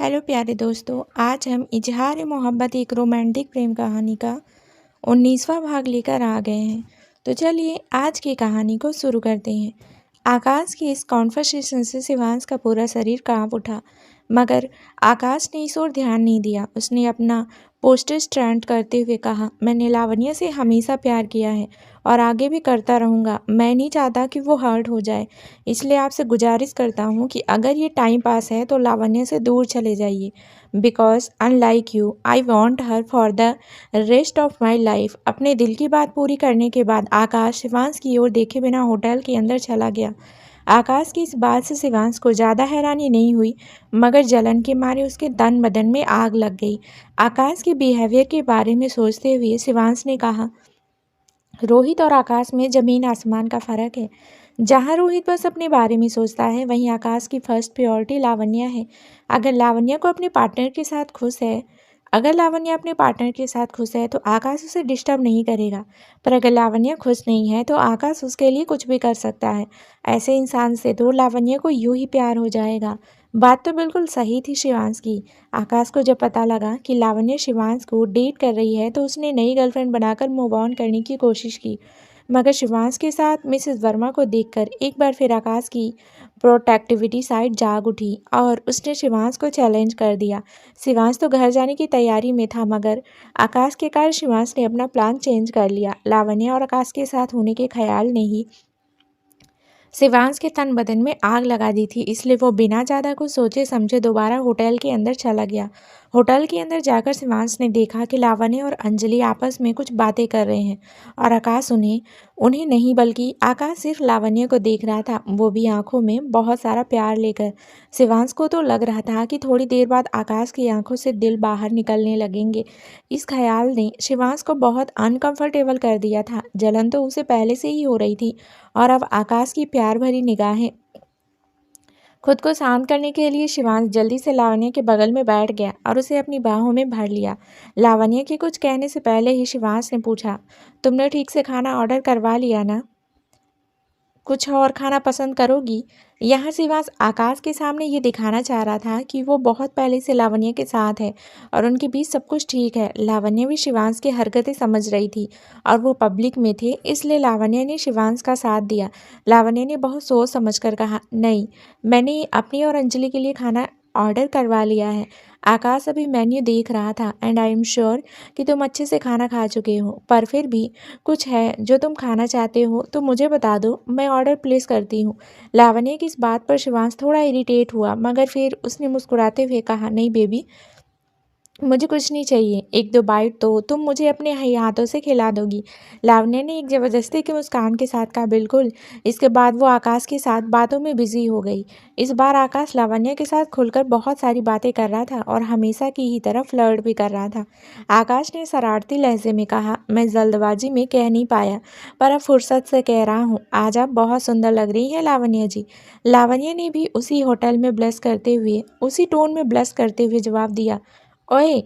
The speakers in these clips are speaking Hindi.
हेलो प्यारे दोस्तों, आज हम इजहार मोहब्बत एक रोमांटिक प्रेम कहानी का 19वां भाग लेकर आ गए हैं। तो चलिए आज की कहानी को शुरू करते हैं। आकाश की इस कॉन्वर्सेशन से शिवांश का पूरा शरीर कांप उठा, मगर आकाश ने इस ओर ध्यान नहीं दिया। उसने अपना पोस्टर स्टैंड करते हुए कहा, मैंने लावण्य से हमेशा प्यार किया है और आगे भी करता रहूँगा। मैं नहीं चाहता कि वो हर्ट हो जाए, इसलिए आपसे गुजारिश करता हूँ कि अगर ये टाइम पास है तो लावण्य से दूर चले जाइए। Because unlike you I want her for the rest of my life. अपने दिल की बात पूरी करने के बाद आकाश शिवांश की ओर देखे बिना होटल के अंदर चला गया। आकाश की इस बात से शिवांश को ज़्यादा हैरानी नहीं हुई, मगर जलन के मारे उसके तन बदन में आग लग गई। आकाश के बिहेवियर के बारे में सोचते हुए शिवांश ने कहा, रोहित और आकाश में ज़मीन आसमान का फ़र्क है। जहाँ रोहित बस अपने बारे में सोचता है, वहीं आकाश की फर्स्ट प्रायोरिटी लावण्य है। अगर लावण्य को अपने पार्टनर के साथ खुश है अगर लावण्य अपने पार्टनर के साथ खुश है तो आकाश उसे डिस्टर्ब नहीं करेगा, पर अगर लावण्य खुश नहीं है तो आकाश उसके लिए कुछ भी कर सकता है। ऐसे इंसान से तो लावण्य को यूं ही प्यार हो जाएगा। बात तो बिल्कुल सही थी शिवांश की। आकाश को जब पता लगा कि लावण्य शिवांश को डेट कर रही है तो उसने नई गर्लफ्रेंड बनाकर मूव ऑन करने की कोशिश की, मगर शिवांश के साथ मिसेस वर्मा को देखकर एक बार फिर आकाश की प्रोटेक्टिविटी साइड जाग उठी और उसने शिवांश को चैलेंज कर दिया। शिवांश तो घर जाने की तैयारी में था, मगर आकाश के कारण शिवांश ने अपना प्लान चेंज कर लिया। लावण्य और आकाश के साथ होने के ख्याल ने ही शिवांश के तन बदन में आग लगा दी थी, इसलिए वो बिना ज़्यादा कुछ सोचे समझे दोबारा होटल के अंदर चला गया। होटल के अंदर जाकर शिवांश ने देखा कि लावण्य और अंजलि आपस में कुछ बातें कर रहे हैं और आकाश उन्हें उन्हें नहीं बल्कि आकाश सिर्फ लावण्य को देख रहा था, वो भी आंखों में बहुत सारा प्यार लेकर। शिवांश को तो लग रहा था कि थोड़ी देर बाद आकाश की आंखों से दिल बाहर निकलने लगेंगे। इस ख्याल ने शिवांश को बहुत अनकंफर्टेबल कर दिया था। जलन तो उसे पहले से ही हो रही थी और अब आकाश की प्यार भरी निगाहें। खुद को शांत करने के लिए शिवांश जल्दी से लावण्य के बगल में बैठ गया और उसे अपनी बाहों में भर लिया। लावण्य के कुछ कहने से पहले ही शिवांश ने पूछा, तुमने ठीक से खाना ऑर्डर करवा लिया ना? कुछ और खाना पसंद करोगी? यहाँ शिवांश आकाश के सामने ये दिखाना चाह रहा था कि वो बहुत पहले से लावण्य के साथ है और उनके बीच सब कुछ ठीक है। लावण्य भी शिवांश की हरकतें समझ रही थी और वो पब्लिक में थे, इसलिए लावण्य ने शिवांश का साथ दिया। लावण्य ने बहुत सोच समझकर कहा, नहीं, मैंने अपनी और अंजलि के लिए खाना ऑर्डर करवा लिया है। आकाश अभी मेन्यू देख रहा था एंड आई एम श्योर कि तुम अच्छे से खाना खा चुके हो, पर फिर भी कुछ है जो तुम खाना चाहते हो तो मुझे बता दो, मैं ऑर्डर प्लेस करती हूँ। लावण्य की इस बात पर शिवांश थोड़ा इरिटेट हुआ, मगर फिर उसने मुस्कुराते हुए कहा, नहीं बेबी, मुझे कुछ नहीं चाहिए, एक दो बाइट तो तुम मुझे अपने हाथों से खिला दोगी। लावण्य ने एक ज़बरदस्ती की मुस्कान के साथ कहा, बिल्कुल। इसके बाद वो आकाश के साथ बातों में बिजी हो गई। इस बार आकाश लावण्य के साथ खुलकर बहुत सारी बातें कर रहा था और हमेशा की ही तरह फ्लर्ट भी कर रहा था। आकाश ने शरारती लहजे में कहा, मैं जल्दबाजी में कह नहीं पाया, पर अब फुर्सत से कह रहा हूँ, आज आप बहुत सुंदर लग रही हैं लावण्य जी। लावण्य ने भी उसी होटल में ब्लश करते हुए उसी टोन में ब्लश करते हुए जवाब दिया, ओए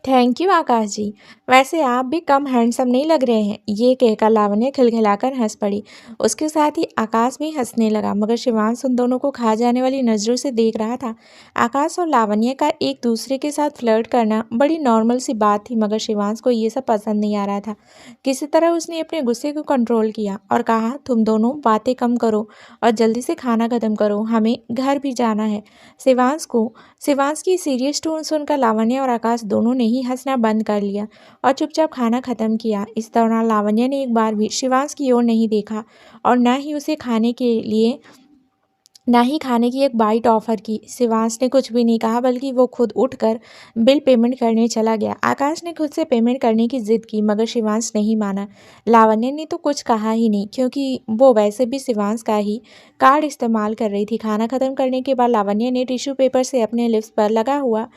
थैंक यू आकाश जी, वैसे आप भी कम हैंडसम नहीं लग रहे हैं। ये कहकर लावण्य खिलखिलाकर हंस पड़ी। उसके साथ ही आकाश भी हंसने लगा, मगर शिवांश उन दोनों को खा जाने वाली नज़रों से देख रहा था। आकाश और लावण्य का एक दूसरे के साथ फ्लर्ट करना बड़ी नॉर्मल सी बात थी, मगर शिवांश को ये सब पसंद नहीं आ रहा था। किसी तरह उसने अपने गुस्से को कंट्रोल किया और कहा, तुम दोनों बातें कम करो और जल्दी से खाना खत्म करो, हमें घर भी जाना है। शिवांश की सीरियस टोन सुनकर लावण्य और आकाश दोनों ने ही हंसना बंद कर लिया और चुपचाप खाना खत्म किया। इस दौरान लावण्य ने एक बार भी शिवांश की ओर नहीं देखा और ना ही खाने की एक बाइट ऑफर की। शिवांश ने कुछ भी नहीं कहा, बल्कि वो खुद उठकर बिल पेमेंट करने चला गया। आकाश ने खुद से पेमेंट करने की जिद की, मगर शिवांश नहीं माना। लावण्य ने तो कुछ कहा ही नहीं, क्योंकि वो वैसे भी शिवांश का ही कार्ड इस्तेमाल कर रही थी। खाना खत्म करने के बाद लावण्य ने टिश्यू पेपर से अपने लिप्स पर लगा हुआ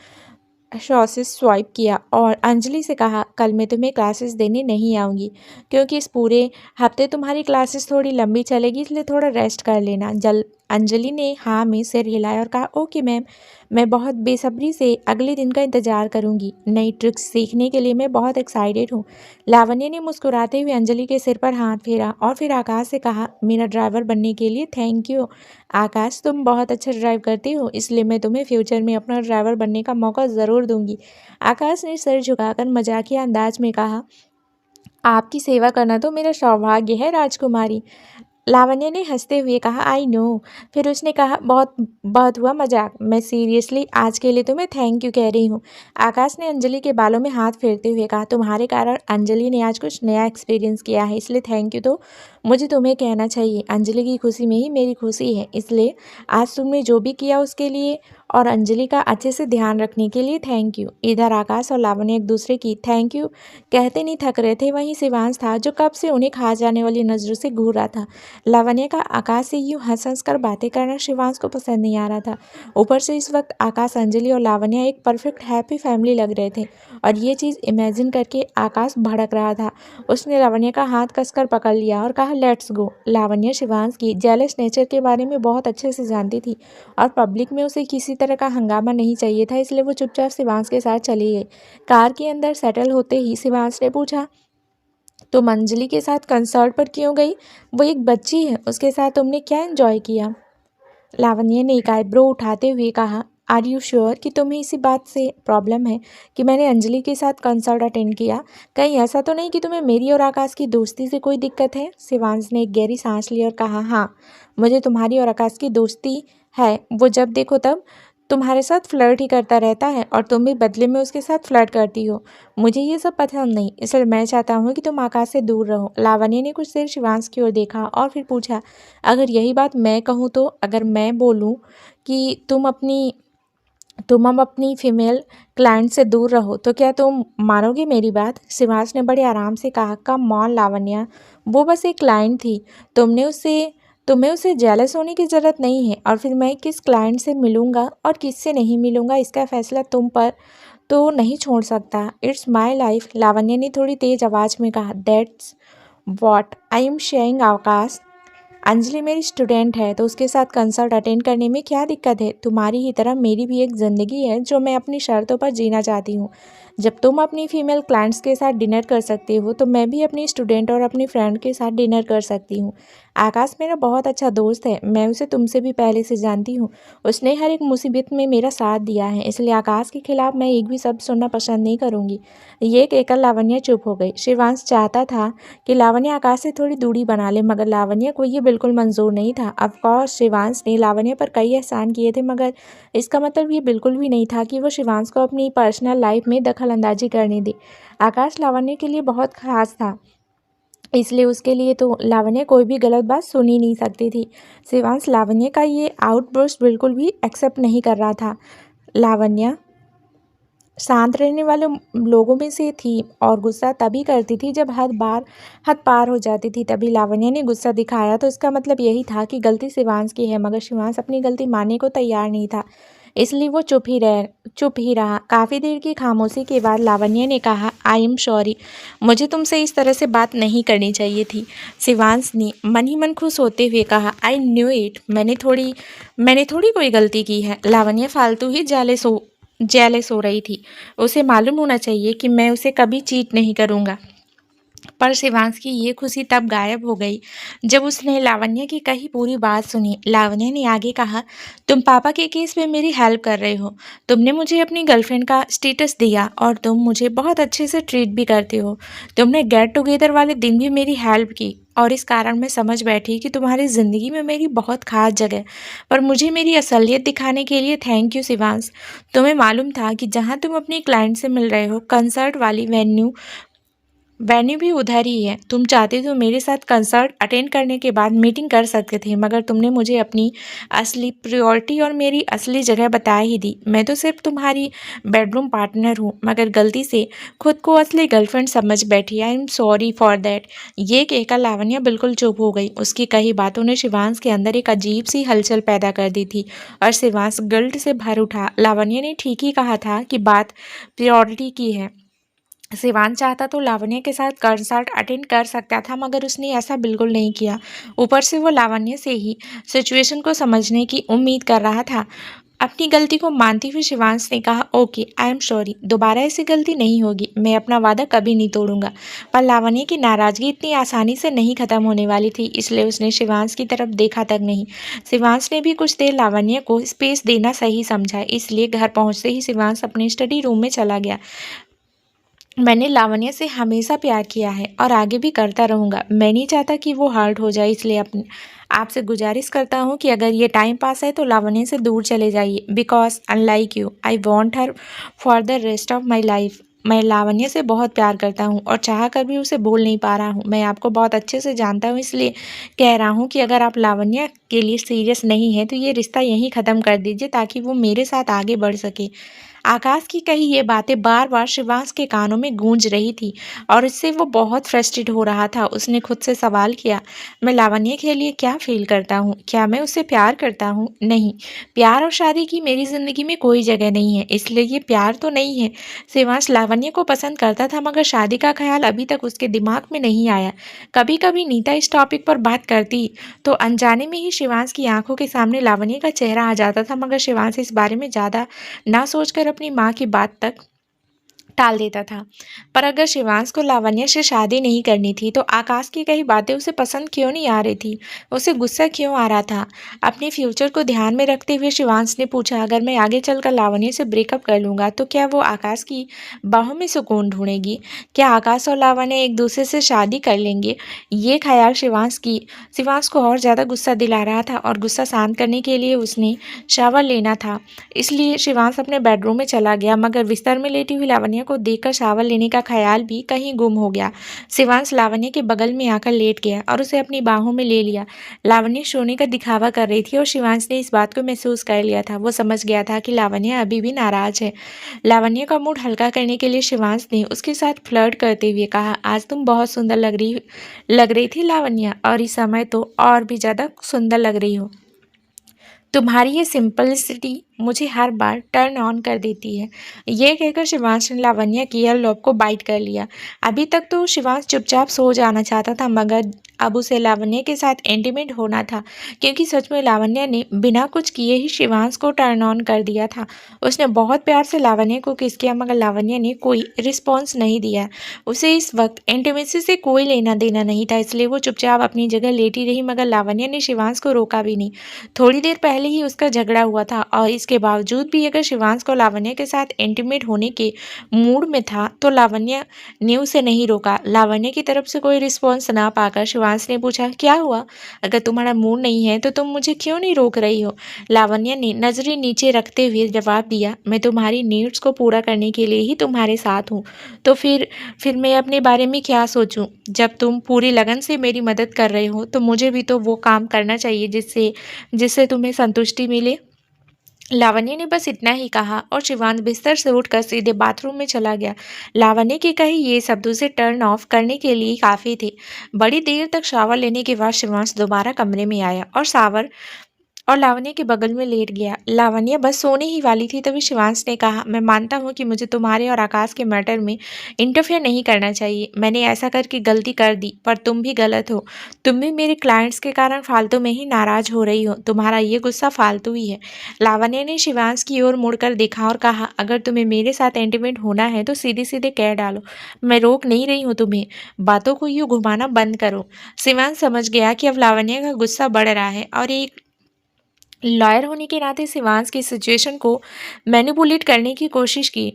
सॉसेस स्वाइप किया और अंजलि से कहा, कल मैं तुम्हें क्लासेस देने नहीं आऊँगी, क्योंकि इस पूरे हफ्ते तुम्हारी क्लासेस थोड़ी लंबी चलेगी, इसलिए थोड़ा रेस्ट कर लेना। अंजलि ने हाँ में सिर हिलाया और कहा, ओके मैम, मैं बहुत बेसब्री से अगले दिन का इंतजार करूंगी। नई ट्रिक्स सीखने के लिए मैं बहुत एक्साइटेड हूँ। लावण्य ने मुस्कुराते हुए अंजलि के सिर पर हाथ फेरा और फिर आकाश से कहा, मेरा ड्राइवर बनने के लिए थैंक यू। आकाश, तुम बहुत अच्छा ड्राइव करती हो, इसलिए मैं तुम्हें फ्यूचर में अपना ड्राइवर बनने का मौका ज़रूर दूंगी। आकाश ने सिर झुकाकर मजाकिया अंदाज में कहा, आपकी सेवा करना तो मेरा सौभाग्य है राजकुमारी। लावण्य ने हंसते हुए कहा, आई नो। फिर उसने कहा, बहुत बहुत हुआ मजाक, मैं सीरियसली आज के लिए तुम्हें थैंक यू कह रही हूँ। आकाश ने अंजलि के बालों में हाथ फेरते हुए कहा, तुम्हारे कारण अंजलि ने आज कुछ नया एक्सपीरियंस किया है, इसलिए थैंक यू तो मुझे तुम्हें कहना चाहिए। अंजलि की खुशी में ही मेरी खुशी है, इसलिए आज तुमने जो भी किया उसके लिए और अंजलि का अच्छे से ध्यान रखने के लिए थैंक यू। इधर आकाश और लावण्य एक दूसरे की थैंक यू कहते नहीं थक रहे थे। वहीं शिवांश था जो कब से उन्हें खा जाने वाली नज़रों से घूर रहा था। लावण्य का आकाश से यूं हंस हंस कर बातें करना शिवांश को पसंद नहीं आ रहा था। ऊपर से इस वक्त आकाश, अंजलि और लावण्य एक परफेक्ट हैप्पी फैमिली लग रहे थे और ये चीज़ इमेजिन करके आकाश भड़क रहा था। उसने लावण्य का हाथ कसकर पकड़ लिया और कहा, लेट्स गो। लावण्य शिवांश की जेलस नेचर के बारे में बहुत अच्छे से जानती थी और पब्लिक में उसे किसी तरह का हंगामा नहीं चाहिए था, इसलिए वो चुपचाप शिवांश के साथ चली गई। कार के अंदर सेटल होते ही शिवांश ने पूछा, तुम अंजलि के साथ कंसर्ट पर क्यों गई? वो एक बच्ची है, उसके साथ तुमने क्या एंजॉय किया? लावण्य ने एक आईब्रो उठाते हुए कहा, आर यू श्योर कि तुम्हें इसी बात से प्रॉब्लम है कि मैंने अंजलि के साथ कंसर्ट अटेंड किया? कहीं ऐसा तो नहीं कि तुम्हें मेरी और आकाश की दोस्ती से कोई दिक्कत है? शिवांश ने एक गहरी सांस ली और कहा, हाँ, मुझे तुम्हारी और आकाश की दोस्ती है। वो जब देखो तब तुम्हारे साथ फ्लर्ट ही करता रहता है और तुम भी बदले में उसके साथ फ्लर्ट करती हो। मुझे ये सब पसंद नहीं, इसलिए मैं चाहता हूँ कि तुम आकाश से दूर रहो। लावण्य ने कुछ देर शिवांश की ओर देखा और फिर पूछा, अगर यही बात मैं कहूँ तो? अगर मैं बोलूँ कि तुम अब अपनी फीमेल क्लाइंट से दूर रहो तो क्या तुम मानोगे मेरी बात? शिवांश ने बड़े आराम से कहा, कम ऑन लावण्या, वो बस एक क्लाइंट थी। तुम्हें उससे जेलस होने की ज़रूरत नहीं है और फिर मैं किस क्लाइंट से मिलूँगा और किससे नहीं मिलूँगा इसका फैसला तुम पर तो नहीं छोड़ सकता। It's my life. लावण्य ने थोड़ी तेज़ आवाज़ में कहा, that's what I am sharing Akash. Anjali मेरी स्टूडेंट है तो उसके साथ कंसर्ट अटेंड करने में क्या दिक्कत है? तुम्हारी ही तरह मेरी भी एक ज़िंदगी है जो मैं अपनी शर्तों पर जीना चाहती हूँ। जब तुम अपनी फीमेल क्लाइंट्स के साथ डिनर कर सकती हो तो मैं भी अपनी स्टूडेंट और अपनी फ्रेंड के साथ डिनर कर सकती हूँ। आकाश मेरा बहुत अच्छा दोस्त है, मैं उसे तुमसे भी पहले से जानती हूँ। उसने हर एक मुसीबत में मेरा साथ दिया है, इसलिए आकाश के खिलाफ मैं एक भी शब्द सुनना पसंद नहीं करूँगी। ये कहकर लावण्य चुप हो गई। शिवांश चाहता था कि लावण्य आकाश से थोड़ी दूरी बना ले, मगर लावण्य को ये बिल्कुल मंजूर नहीं था। ऑफकोर्स शिवांश ने लावण्य पर कई एहसान किए थे, मगर इसका मतलब ये बिल्कुल भी नहीं था कि वो शिवांश को अपनी पर्सनल लाइफ में दखल अंदाजी करने दे। आकाश लावण्य के लिए बहुत खास था, इसलिए उसके लिए तो लावण्य कोई भी गलत बात सुन ही नहीं सकती थी। शिवांश लावण्य का ये आउटबर्स्ट बिल्कुल भी एक्सेप्ट नहीं कर रहा था। लावण्य शांत रहने वाले लोगों में से थी और गुस्सा तभी करती थी जब हद पार हो जाती थी। तभी लावण्य ने गुस्सा दिखाया तो इसका मतलब यही था कि गलती शिवांश की है, मगर शिवांश अपनी गलती मानने को तैयार नहीं था, इसलिए वो चुप ही रहा। काफ़ी देर की खामोशी के बाद लावण्य ने कहा, आई एम सॉरी, मुझे तुमसे इस तरह से बात नहीं करनी चाहिए थी। शिवांश ने मन ही मन खुश होते हुए कहा, आई न्यू इट, मैंने थोड़ी कोई गलती की है। लावण्य फालतू ही जेलस हो रही थी। उसे मालूम होना चाहिए कि मैं उसे कभी चीट नहीं करूँगा। पर शिवांश की ये खुशी तब गायब हो गई जब उसने लावण्य की कही पूरी बात सुनी। लावण्य ने आगे कहा, तुम पापा के केस में मेरी हेल्प कर रहे हो, तुमने मुझे अपनी गर्लफ्रेंड का स्टेटस दिया और तुम मुझे बहुत अच्छे से ट्रीट भी करते हो। तुमने गेट टुगेदर वाले दिन भी मेरी हेल्प की और इस कारण मैं समझ बैठी कि तुम्हारी ज़िंदगी में मेरी बहुत खास जगह। पर मुझे मेरी असलियत दिखाने के लिए थैंक यू शिवांश। तुम्हें मालूम था कि जहाँ तुम अपनी क्लाइंट से मिल रहे हो कंसर्ट वाली वेन्यू भी उधर ही है। तुम चाहते तो मेरे साथ कंसर्ट अटेंड करने के बाद मीटिंग कर सकते थे, मगर तुमने मुझे अपनी असली प्रायोरिटी और मेरी असली जगह बता ही दी। मैं तो सिर्फ तुम्हारी बेडरूम पार्टनर हूँ, मगर गलती से खुद को असली गर्लफ्रेंड समझ बैठी। I am sorry for that. ये कहकर लावण्य बिल्कुल चुप हो गई। उसकी कही बातों ने शिवांश के अंदर एक अजीब सी हलचल पैदा कर दी थी और शिवांश गिल्ट से भर उठा। लावण्य ने ठीक ही कहा था कि बात प्रायोरिटी की है। शिवांश चाहता तो लावण्य के साथ कंसर्ट अटेंड कर सकता था, मगर उसने ऐसा बिल्कुल नहीं किया। ऊपर से वो लावण्य से ही सिचुएशन को समझने की उम्मीद कर रहा था। अपनी गलती को मानते हुए शिवांश ने कहा, ओके, आई एम सॉरी, दोबारा ऐसी गलती नहीं होगी, मैं अपना वादा कभी नहीं तोड़ूंगा। पर लावण्य की नाराजगी इतनी आसानी से नहीं खत्म होने वाली थी, इसलिए उसने शिवांश की तरफ देखा तक नहीं। शिवांश ने भी कुछ देर लावण्य को स्पेस देना सही समझा, इसलिए घर पहुंचते ही शिवांश अपने स्टडी रूम में चला गया। मैंने लावण्य से हमेशा प्यार किया है और आगे भी करता रहूँगा। मैं नहीं चाहता कि वो हर्ट हो जाए, इसलिए अपने आपसे गुजारिश करता हूँ कि अगर ये टाइम पास है तो लावण्य से दूर चले जाइए। Because unlike you I want her for the rest of my life. मैं लावण्य से बहुत प्यार करता हूँ और चाह कर भी उसे बोल नहीं पा रहा हूँ। मैं आपको बहुत अच्छे से जानता हूँ, इसलिए कह रहा हूँ कि अगर आप लावण्य के लिए सीरियस नहीं है तो ये रिश्ता यहीं ख़त्म कर दीजिए, ताकि वो मेरे साथ आगे बढ़ सके। आकाश की कही ये बातें बार बार शिवांश के कानों में गूंज रही थी और इससे वो बहुत फ्रस्ट्रेट हो रहा था। उसने खुद से सवाल किया, मैं लावण्य के लिए क्या फील करता हूँ? क्या मैं उससे प्यार करता हूँ? नहीं, प्यार और शादी की मेरी ज़िंदगी में कोई जगह नहीं है, इसलिए ये प्यार तो नहीं है। शिवांश लावण्य को पसंद करता था, मगर शादी का ख्याल अभी तक उसके दिमाग में नहीं आया। कभी कभी नीता इस टॉपिक पर बात करती तो अनजाने में ही शिवांश की आंखों के सामने लावण्य का चेहरा आ जाता था, मगर शिवांश इस बारे में ज़्यादा ना सोचकर अपनी माँ की बात तक टाल देता था। पर अगर शिवांश को लावण्य से शादी नहीं करनी थी तो आकाश की कई बातें उसे पसंद क्यों नहीं आ रही थी? उसे गुस्सा क्यों आ रहा था? अपने फ्यूचर को ध्यान में रखते हुए शिवांश ने पूछा, अगर मैं आगे चलकर लावण्य से ब्रेकअप कर लूँगा तो क्या वो आकाश की बाहों में सुकून ढूंढेगी? क्या आकाश और लावण्य एक दूसरे से शादी कर लेंगे? ये ख्याल शिवांश को और ज़्यादा गुस्सा दिला रहा था और गुस्सा शांत करने के लिए उसने शावर लेना था। इसलिए शिवांश अपने बेडरूम में चला गया, मगर बिस्तर में लेटी हुई लावण्य को देखकर शावर लेने का ख्याल भी कहीं गुम हो गया। शिवांश लावण्य के बगल में आकर लेट गया और उसे अपनी बाहों में ले लिया। लावण्य सोने का दिखावा कर रही थी और शिवांश ने इस बात को महसूस कर लिया था। वो समझ गया था कि लावण्य अभी भी नाराज है। लावण्य का मूड हल्का करने के लिए शिवांश ने उसके साथ फ्लर्ट करते हुए कहा, आज तुम बहुत सुंदर लग रही थी लावण्य, और इस समय तो और भी ज़्यादा सुंदर लग रही हो। तुम्हारी ये सिंपलिसिटी मुझे हर बार टर्न ऑन कर देती है। ये कहकर शिवांश ने लावण्य की ईयर लॉब को बाइट कर लिया। अभी तक तो शिवांश चुपचाप सो जाना चाहता था, मगर अब उसे लावण्य के साथ इंटीमेट होना था, क्योंकि सच में लावण्य ने बिना कुछ किए ही शिवांश को टर्न ऑन कर दिया था। उसने बहुत प्यार से लावण्य को किस किया, मगर लावण्य ने कोई रिस्पॉन्स नहीं दिया। उसे इस वक्त इंटीमेसी से कोई लेना देना नहीं था, इसलिए वो चुपचाप अपनी जगह लेटी रही, मगर लावण्य ने शिवांश को रोका भी नहीं। थोड़ी देर पहले ही उसका झगड़ा हुआ था और इसके बावजूद भी अगर शिवांश को लावण्य के साथ इंटीमेट होने के मूड में था तो लावण्य ने उसे नहीं रोका। लावण्य की तरफ से कोई रिस्पॉन्स ना पाकर शिवांश ने पूछा, क्या हुआ? अगर तुम्हारा मूड नहीं है तो तुम मुझे क्यों नहीं रोक रही हो? लावण्य ने नजरें नीचे रखते हुए जवाब दिया, मैं तुम्हारी नीड्स को पूरा करने के लिए ही तुम्हारे साथ हूँ, तो फिर मैं अपने बारे में क्या सोचूं? जब तुम पूरी लगन से मेरी मदद कर रहे हो तो मुझे भी तो वो काम करना चाहिए जिससे जिससे तुम्हें संतुष्टि मिले। लावण्य ने बस इतना ही कहा और शिवांश बिस्तर से उठकर सीधे बाथरूम में चला गया। लावण्य के कहे ये शब्द उसे टर्न ऑफ करने के लिए काफ़ी थे। बड़ी देर तक शावर लेने के बाद शिवांश दोबारा कमरे में आया और लावण्य के बगल में लेट गया। लावण्य बस सोने ही वाली थी तभी शिवांश ने कहा, मैं मानता हूँ कि मुझे तुम्हारे और आकाश के मैटर में इंटरफेयर नहीं करना चाहिए। मैंने ऐसा करके गलती कर दी, पर तुम भी गलत हो। तुम भी मेरे क्लाइंट्स के कारण फालतू में ही नाराज हो रही हो। तुम्हारा ये गुस्सा फालतू ही है। लावण्य ने शिवांश की ओर मुड़कर देखा और कहा, अगर तुम्हें मेरे साथ इंटीमेट होना है तो सीधे सीधे कह डालो, मैं रोक नहीं रही हूँ तुम्हें। बातों को यूँ घुमाना बंद करो। शिवांश समझ गया कि अब लावण्य का गुस्सा बढ़ रहा है और एक लॉयर होने के नाते शिवांश की सिचुएशन को मैनिपुलेट करने की कोशिश की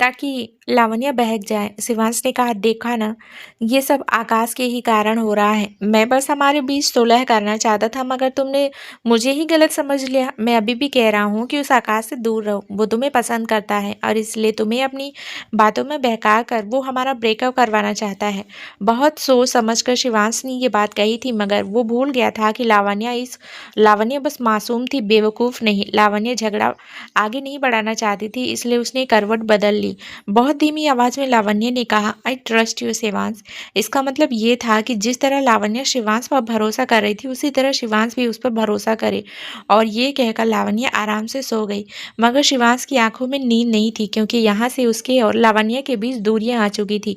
ताकि लावण्य बहक जाए। शिवांश ने कहा, देखा ना, ये सब आकाश के ही कारण हो रहा है। मैं बस हमारे बीच सुलह करना चाहता था, मगर तुमने मुझे ही गलत समझ लिया। मैं अभी भी कह रहा हूँ कि उस आकाश से दूर रहो। वो तुम्हें पसंद करता है और इसलिए तुम्हें अपनी बातों में बहका कर वो हमारा ब्रेकअप करवाना चाहता है। बहुत सोच समझ कर शिवांश ने ये बात कही थी, मगर वो भूल गया था कि लावण्य बस मासूम थी, बेवकूफ़ नहीं। लावण्य झगड़ा आगे नहीं बढ़ाना चाहती थी, इसलिए उसने करवट बदल ली। बोली। बहुत धीमी आवाज़ में लावण्य ने कहा, आई ट्रस्ट यू शिवांश। इसका मतलब ये था कि जिस तरह लावण्य शिवांश पर भरोसा कर रही थी उसी तरह शिवांश भी उस पर भरोसा करे। और ये कहकर लावण्य आराम से सो गई। मगर शिवांश की आंखों में नींद नहीं थी क्योंकि यहाँ से उसके और लावण्य के बीच दूरियां आ चुकी थी।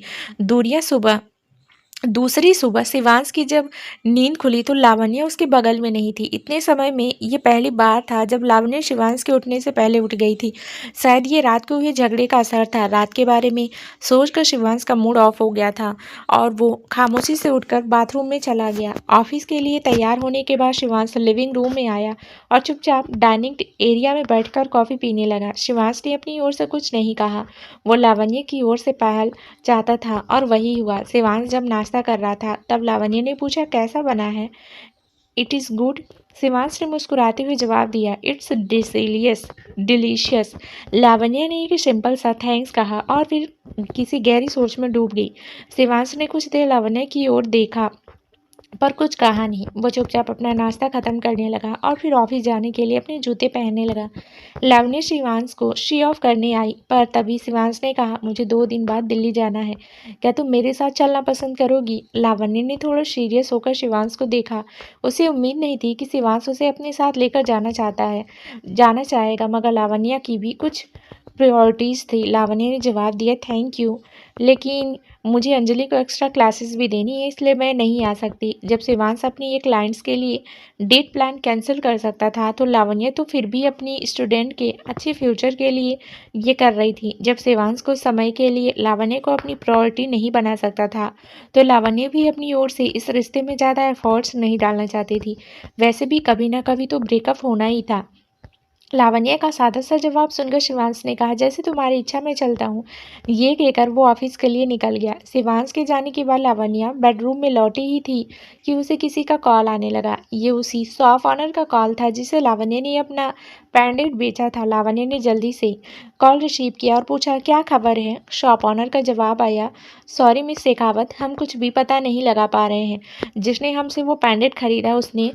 दूसरी सुबह शिवांश की जब नींद खुली तो लावण्य उसके बगल में नहीं थी। इतने समय में ये पहली बार था जब लावण्य शिवांश के उठने से पहले उठ गई थी। शायद ये रात को हुए झगड़े का असर था। रात के बारे में सोचकर शिवांश का मूड ऑफ हो गया था और वो खामोशी से उठकर बाथरूम में चला गया। ऑफिस के लिए तैयार होने के बाद शिवांश लिविंग रूम में आया और चुपचाप डाइनिंग एरिया में बैठकर कॉफ़ी पीने लगा। शिवांश ने अपनी ओर से कुछ नहीं कहा। वो लावण्य की ओर से पहल चाहता था और वही हुआ। शिवांश जब नाश्ता कर रहा था तब लावण्य ने पूछा, कैसा बना है? It is good. शिवांश ने मुस्कुराते हुए जवाब दिया, इट्स डिलीशियस। लावण्य ने एक सिंपल सा थैंक्स कहा और फिर किसी गहरी सोच में डूब गई। शिवांश ने कुछ देर लावण्य की ओर देखा पर कुछ कहा नहीं। वो चुपचाप अपना नाश्ता खत्म करने लगा और फिर ऑफिस जाने के लिए अपने जूते पहनने लगा। लावण्य शिवांश को शी ऑफ करने आई पर तभी शिवांश ने कहा, मुझे 2 दिन बाद दिल्ली जाना है, क्या तुम मेरे साथ चलना पसंद करोगी? लावण्य ने थोड़ा सीरियस होकर शिवांश को देखा। उसे उम्मीद नहीं थी कि शिवांश उसे अपने साथ लेकर जाना चाहेगा, मगर लावण्य की भी कुछ प्रायोरिटीज़ थी। लावण्य ने जवाब दिया, थैंक यू, लेकिन मुझे अंजलि को एक्स्ट्रा क्लासेस भी देनी है, इसलिए मैं नहीं आ सकती। जब शिवांश अपनी एक क्लाइंट्स के लिए डेट प्लान कैंसिल कर सकता था तो लावण्य तो फिर भी अपनी स्टूडेंट के अच्छे फ्यूचर के लिए ये कर रही थी। जब शिवांश को समय के लिए लावण्य को अपनी प्रायोरिटी नहीं बना सकता था तो लावण्य भी अपनी ओर से इस रिश्ते में ज़्यादा एफर्ट्स नहीं डालना चाहती थी। वैसे भी कभी ना कभी तो ब्रेकअप होना ही था। लावण्य का सादा सा जवाब सुनकर शिवांश ने कहा, जैसे तुम्हारी इच्छा, मैं चलता हूँ। ये कहकर वो ऑफिस के लिए निकल गया। शिवांश के जाने के बाद लावण्य बेडरूम में लौटी ही थी कि उसे किसी का कॉल आने लगा। ये उसी शॉप ऑनर का कॉल था जिसे लावण्य ने अपना पेंडेंट बेचा था। लावण्य ने जल्दी से कॉल रिसीव किया और पूछा, क्या खबर है? शॉप ऑनर का जवाब आया, सॉरी मिस शेखावत, हम कुछ भी पता नहीं लगा पा रहे हैं। जिसने हमसे वो पेंडेंट खरीदा उसने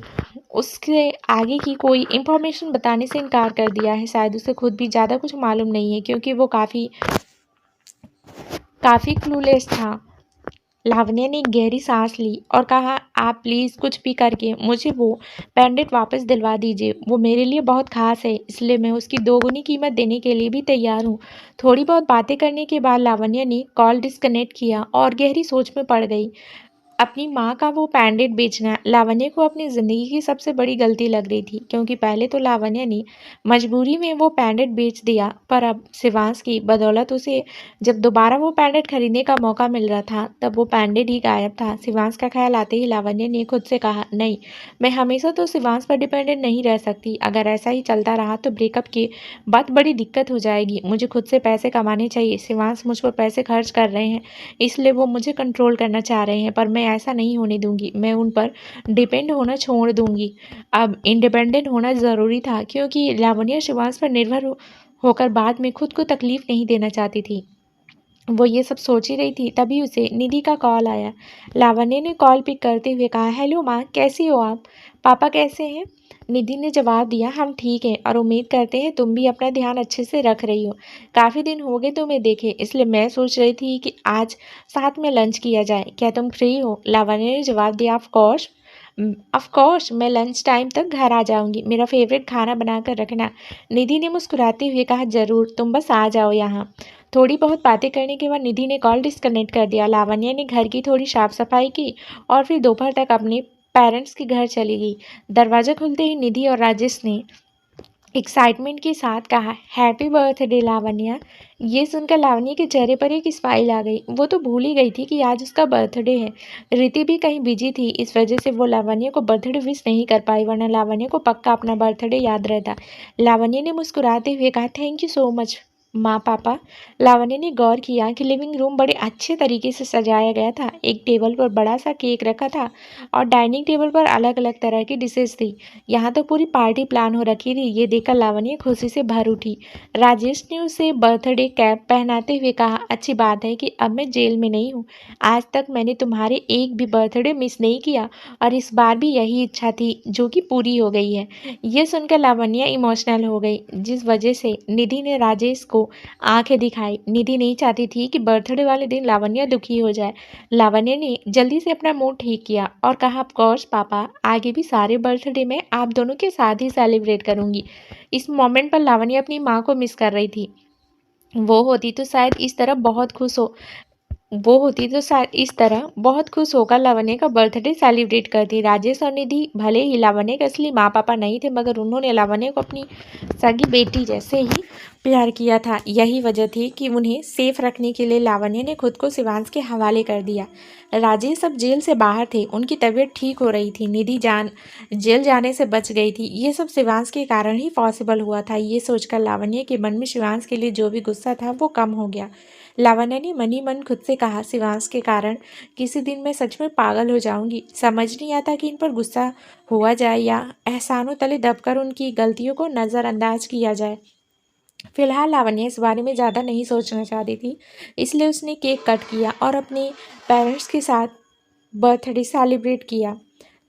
उसके आगे की कोई इन्फॉर्मेशन बताने से इनकार कर दिया है। शायद उसे खुद भी ज़्यादा कुछ मालूम नहीं है क्योंकि वो काफ़ी क्लूलेस था। लावण्य ने एक गहरी सांस ली और कहा, आप प्लीज़ कुछ भी करके मुझे वो पेंडेंट वापस दिलवा दीजिए। वो मेरे लिए बहुत ख़ास है, इसलिए मैं उसकी 2 गुनी कीमत देने के लिए भी तैयार हूँ। थोड़ी बहुत बातें करने के बाद लावण्य ने कॉल डिस्कनेक्ट किया और गहरी सोच में पड़ गई। अपनी माँ का वो पेंडेंट बेचना लावण्य को अपनी ज़िंदगी की सबसे बड़ी गलती लग रही थी क्योंकि पहले तो लावण्य ने मजबूरी में वो पेंडेंट बेच दिया पर अब शिवांश की बदौलत उसे जब दोबारा वो पेंडेंट खरीदने का मौका मिल रहा था तब वो पेंडेंट ही गायब था। शिवांश का ख्याल आते ही लावण्य ने खुद से कहा, नहीं, मैं हमेशा तो शिवांश पर डिपेंडेंट नहीं रह सकती। अगर ऐसा ही चलता रहा तो ब्रेकअप की बहुत बड़ी दिक्कत हो जाएगी। मुझे खुद से पैसे कमाने चाहिए। शिवांश मुझ पर पैसे खर्च कर रहे हैं इसलिए वो मुझे कंट्रोल करना चाह रहे हैं पर मैं ऐसा नहीं होने दूंगी। मैं उन पर डिपेंड होना छोड़ दूंगी। अब इंडिपेंडेंट होना ज़रूरी था क्योंकि लावण्य शिवांश पर निर्भर होकर बाद में खुद को तकलीफ नहीं देना चाहती थी। वो ये सब सोच ही रही थी तभी उसे निधि का कॉल आया। लावण्य ने कॉल पिक करते हुए कहा, हेलो माँ, कैसी हो आप? पापा कैसे हैं? निधि ने जवाब दिया, हम ठीक हैं और उम्मीद करते हैं तुम भी अपना ध्यान अच्छे से रख रही हो। काफ़ी दिन हो गए तुम्हें देखे, इसलिए मैं सोच रही थी कि आज साथ में लंच किया जाए। क्या तुम फ्री हो? लावण्य ने जवाब दिया, ऑफ कोर्स, मैं लंच टाइम तक घर आ जाऊंगी। मेरा फेवरेट खाना बनाकर रखना। निधि ने मुस्कुराते हुए कहा, ज़रूर, तुम बस आ जाओ यहाँ। थोड़ी बहुत बातें करने के बाद निधि ने कॉल डिस्कनेक्ट कर दिया। लावण्य ने घर की थोड़ी साफ सफाई की और फिर दोपहर तक अपने पेरेंट्स के घर चली गई। दरवाज़ा खुलते ही निधि और राजेश ने एक्साइटमेंट के साथ कहा, हैप्पी बर्थडे लावण्य। ये सुनकर लावण्य के चेहरे पर एक स्माइल आ गई। वो तो भूल ही गई थी कि आज उसका बर्थडे है। रीति भी कहीं बिजी थी, इस वजह से वो लावण्य को बर्थडे विश नहीं कर पाई, वरना लावण्य को पक्का अपना बर्थडे याद रहता। लावण्य ने मुस्कुराते हुए कहा, थैंक यू सो मच माँ पापा। लावण्य ने गौर किया कि लिविंग रूम बड़े अच्छे तरीके से सजाया गया था। एक टेबल पर बड़ा सा केक रखा था और डाइनिंग टेबल पर अलग अलग तरह की डिशेज थी। यहाँ तो पूरी पार्टी प्लान हो रखी थी। ये देखकर लावण्य खुशी से भर उठी। राजेश ने उसे बर्थडे कैप पहनाते हुए कहा, अच्छी बात है कि अब मैं जेल में नहीं हूँ। आज तक मैंने तुम्हारे एक भी बर्थडे मिस नहीं किया और इस बार भी यही इच्छा थी जो कि पूरी हो गई है। ये सुनकर लावण्य इमोशनल हो गई, जिस वजह से निधि ने राजेश को को आंखें दिखाई। निधि नहीं चाहती थी कि बर्थडे वाले दिन लावण्य दुखी हो जाए। लावण्य ने जल्दी से अपना मूड ठीक किया और कहा, ऑफ कोर्स पापा, आगे भी सारे बर्थडे में आप दोनों के साथ ही सेलिब्रेट करूंगी। इस मोमेंट पर लावण्य अपनी माँ को मिस कर रही थी। वो होती तो शायद इस तरह बहुत खुश हो वो होती तो इस तरह बहुत खुश होकर लावण्य का बर्थडे सेलिब्रेट करती। राजेश और निधि भले ही लावण्य के असली माँ पापा नहीं थे, मगर उन्होंने लावण्य को अपनी सगी बेटी जैसे ही प्यार किया था। यही वजह थी कि उन्हें सेफ रखने के लिए लावण्य ने खुद को शिवांश के हवाले कर दिया। राजेश अब जेल से बाहर थे, उनकी तबीयत ठीक हो रही थी। निधि जेल जाने से बच गई थी। ये सब शिवांश के कारण ही पॉसिबल हुआ था। ये सोचकर लावण्य के मन में शिवांश के लिए जो भी गुस्सा था वो कम हो गया। लावण्य ने मन ही मन खुद से कहा, शिवांश के कारण किसी दिन मैं सच में पागल हो जाऊंगी। समझ नहीं आता कि इन पर गुस्सा हुआ जाए या एहसानों तले दबकर उनकी गलतियों को नज़रअंदाज किया जाए। फिलहाल लावण्य इस बारे में ज़्यादा नहीं सोचना चाहती थी, इसलिए उसने केक कट किया और अपने पेरेंट्स के साथ बर्थडे सेलिब्रेट किया।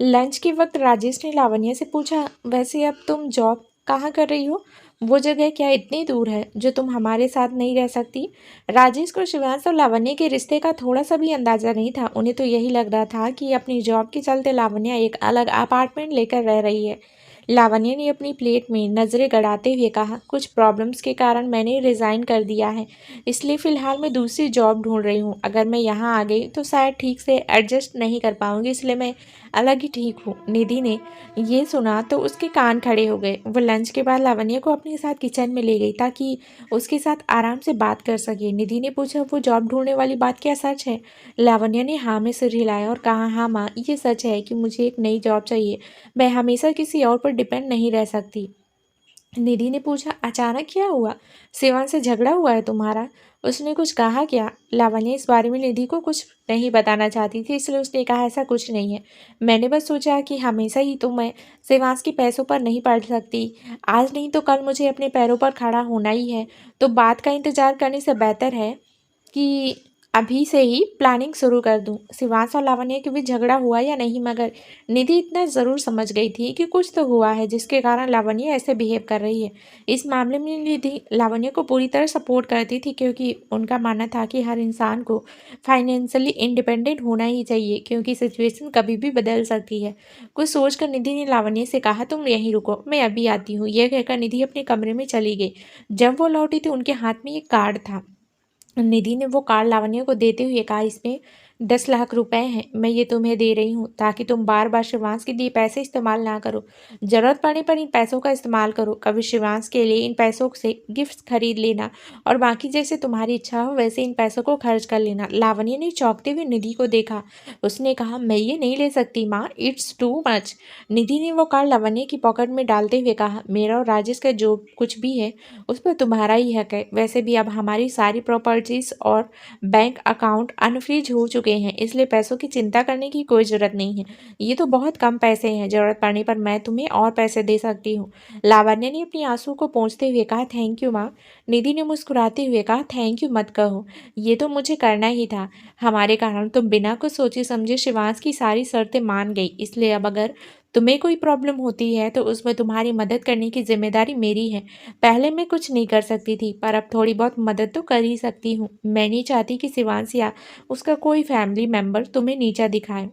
लंच के वक्त राजेश ने लावण्य से पूछा, वैसे अब तुम जॉब कहाँ कर रही हो? वो जगह क्या इतनी दूर है जो तुम हमारे साथ नहीं रह सकती? राजेश को शिवांश और लावण्य के रिश्ते का थोड़ा सा भी अंदाजा नहीं था। उन्हें तो यही लग रहा था कि अपनी जॉब के चलते लावण्य एक अलग अपार्टमेंट लेकर रह रही है। लावण्य ने अपनी प्लेट में नज़रें गड़ाते हुए कहा, कुछ प्रॉब्लम्स के कारण मैंने रिज़ाइन कर दिया है, इसलिए फ़िलहाल मैं दूसरी जॉब ढूंढ रही हूँ। अगर मैं यहाँ आ गई तो शायद ठीक से एडजस्ट नहीं कर पाऊँगी, इसलिए मैं अलग ही ठीक हूँ। निधि ने ये सुना तो उसके कान खड़े हो गए। वो लंच के बाद लावण्य को अपने साथ किचन में ले गई ताकि उसके साथ आराम से बात कर सके। निधि ने पूछा, वो जॉब ढूंढने वाली बात क्या सच है? लावण्य ने हाँ में सिर हिलाया और कहा, हाँ माँ, ये सच है कि मुझे एक नई जॉब चाहिए। मैं हमेशा किसी और पर डिपेंड नहीं रह सकती। निधि ने पूछा, अचानक क्या हुआ? शिवांश से झगड़ा हुआ है तुम्हारा? उसने कुछ कहा क्या? लावण्य इस बारे में निधि को कुछ नहीं बताना चाहती थी, इसलिए उसने कहा, ऐसा कुछ नहीं है। मैंने बस सोचा कि हमेशा ही तो मैं शिवांश के पैसों पर नहीं पड़ सकती। आज नहीं तो कल मुझे अपने पैरों पर खड़ा होना ही है, तो बात का इंतजार करने से बेहतर है कि अभी से ही प्लानिंग शुरू कर दूं। शिवांश और लावण्य के बीच झगड़ा हुआ या नहीं, मगर निधि इतना ज़रूर समझ गई थी कि कुछ तो हुआ है जिसके कारण लावण्य ऐसे बिहेव कर रही है। इस मामले में निधि लावण्य को पूरी तरह सपोर्ट करती थी, क्योंकि उनका मानना था कि हर इंसान को फाइनेंशियली इंडिपेंडेंट होना ही चाहिए, क्योंकि सिचुएशन कभी भी बदल सकती है। कुछ सोचकर निधि ने लावण्य से कहा, तुम यहीं रुको, मैं अभी आती हूँ। यह कहकर निधि अपने कमरे में चली गई। जब वो लौटी तो उनके हाथ में एक कार्ड था। निधि ने वो कार्ड लावण्य को देते हुए कहा, इसमें 10 लाख रुपए हैं, मैं ये तुम्हें दे रही हूँ ताकि तुम बार बार शिवांश के दिए पैसे इस्तेमाल ना करो। जरूरत पड़ने पर इन पैसों का इस्तेमाल करो। कभी शिवांश के लिए इन पैसों से गिफ्ट्स खरीद लेना और बाकी जैसे तुम्हारी इच्छा हो वैसे इन पैसों को खर्च कर लेना। लावण्य ने चौंकते हुए निधि को देखा। उसने कहा, मैं ये नहीं ले सकती माँ, इट्स टू मच। निधि ने वो कार्ड लावण्य की पॉकेट में डालते हुए कहा, मेरा और राजेश का जो कुछ भी है उस पर तुम्हारा ही हक है। वैसे भी अब हमारी सारी प्रॉपर्टीज और बैंक अकाउंट अनफ्रीज हो चुके हैं, इसलिए पैसों की चिंता करने की कोई ज़रूरत नहीं है। ये तो बहुत कम पैसे हैं, ज़रूरत पड़ने पर मैं तुम्हें और पैसे दे सकती हूँ। लावण्य ने अपनी आंसू को पोंछते हुए कहा, थैंक यू माँ। निधि ने मुस्कुराते हुए कहा, थैंक यू मत कहो, ये तो मुझे करना ही था। हमारे कारण तुम बिना कुछ सोचे समझे शिवांश की सारी शर्तें मान गई, इसलिए अब अगर तुम्हें कोई प्रॉब्लम होती है तो उसमें तुम्हारी मदद करने की जिम्मेदारी मेरी है। पहले मैं कुछ नहीं कर सकती थी, पर अब थोड़ी बहुत मदद तो कर ही सकती हूँ। मैं नहीं चाहती कि शिवांश या उसका कोई फैमिली मेम्बर तुम्हें नीचा दिखाए।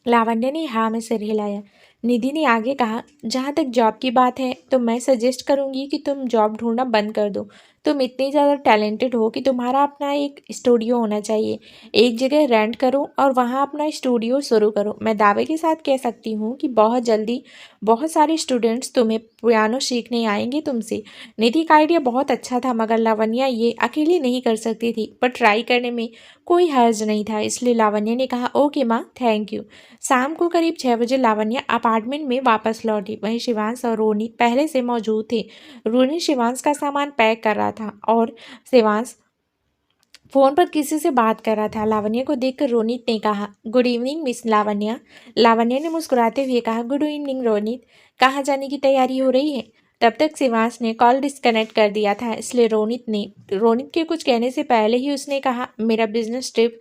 लावण्य ने हाँ में सिर हिलाया। निधि ने आगे कहा, जहाँ तक जॉब की बात है तो मैं सजेस्ट करूँगी कि तुम जॉब ढूंढना बंद कर दो। तुम इतनी ज़्यादा टैलेंटेड हो कि तुम्हारा अपना एक स्टूडियो होना चाहिए। एक जगह रेंट करो और वहाँ अपना स्टूडियो शुरू करो। मैं दावे के साथ कह सकती हूँ कि बहुत जल्दी बहुत सारे स्टूडेंट्स तुम्हें पियानो सीखने आएंगे तुमसे। निधि का आइडिया बहुत अच्छा था, मगर लावण्य ये अकेली नहीं कर सकती थी, पर ट्राई करने में कोई हर्ज नहीं था, इसलिए लावण्य ने कहा, ओके माँ, थैंक यू। शाम को करीब 6 बजे लावण्य अपार्टमेंट में वापस लौटी। वहीं शिवांश और रोनी पहले से मौजूद थे। रोनी शिवांश का सामान पैक कर रहा था और शिवांश फोन पर किसी से बात कर रहा था। लावण्य को देखकर रोनित ने कहा, गुड इवनिंग मिस लावण्य। लावण्य ने मुस्कुराते हुए कहा, गुड इवनिंग रोनित, कहाँ जाने की तैयारी हो रही है? तब तक शिवांश ने कॉल डिस्कनेक्ट कर दिया था, इसलिए रोनित के कुछ कहने से पहले ही उसने कहा, मेरा बिजनेस ट्रिप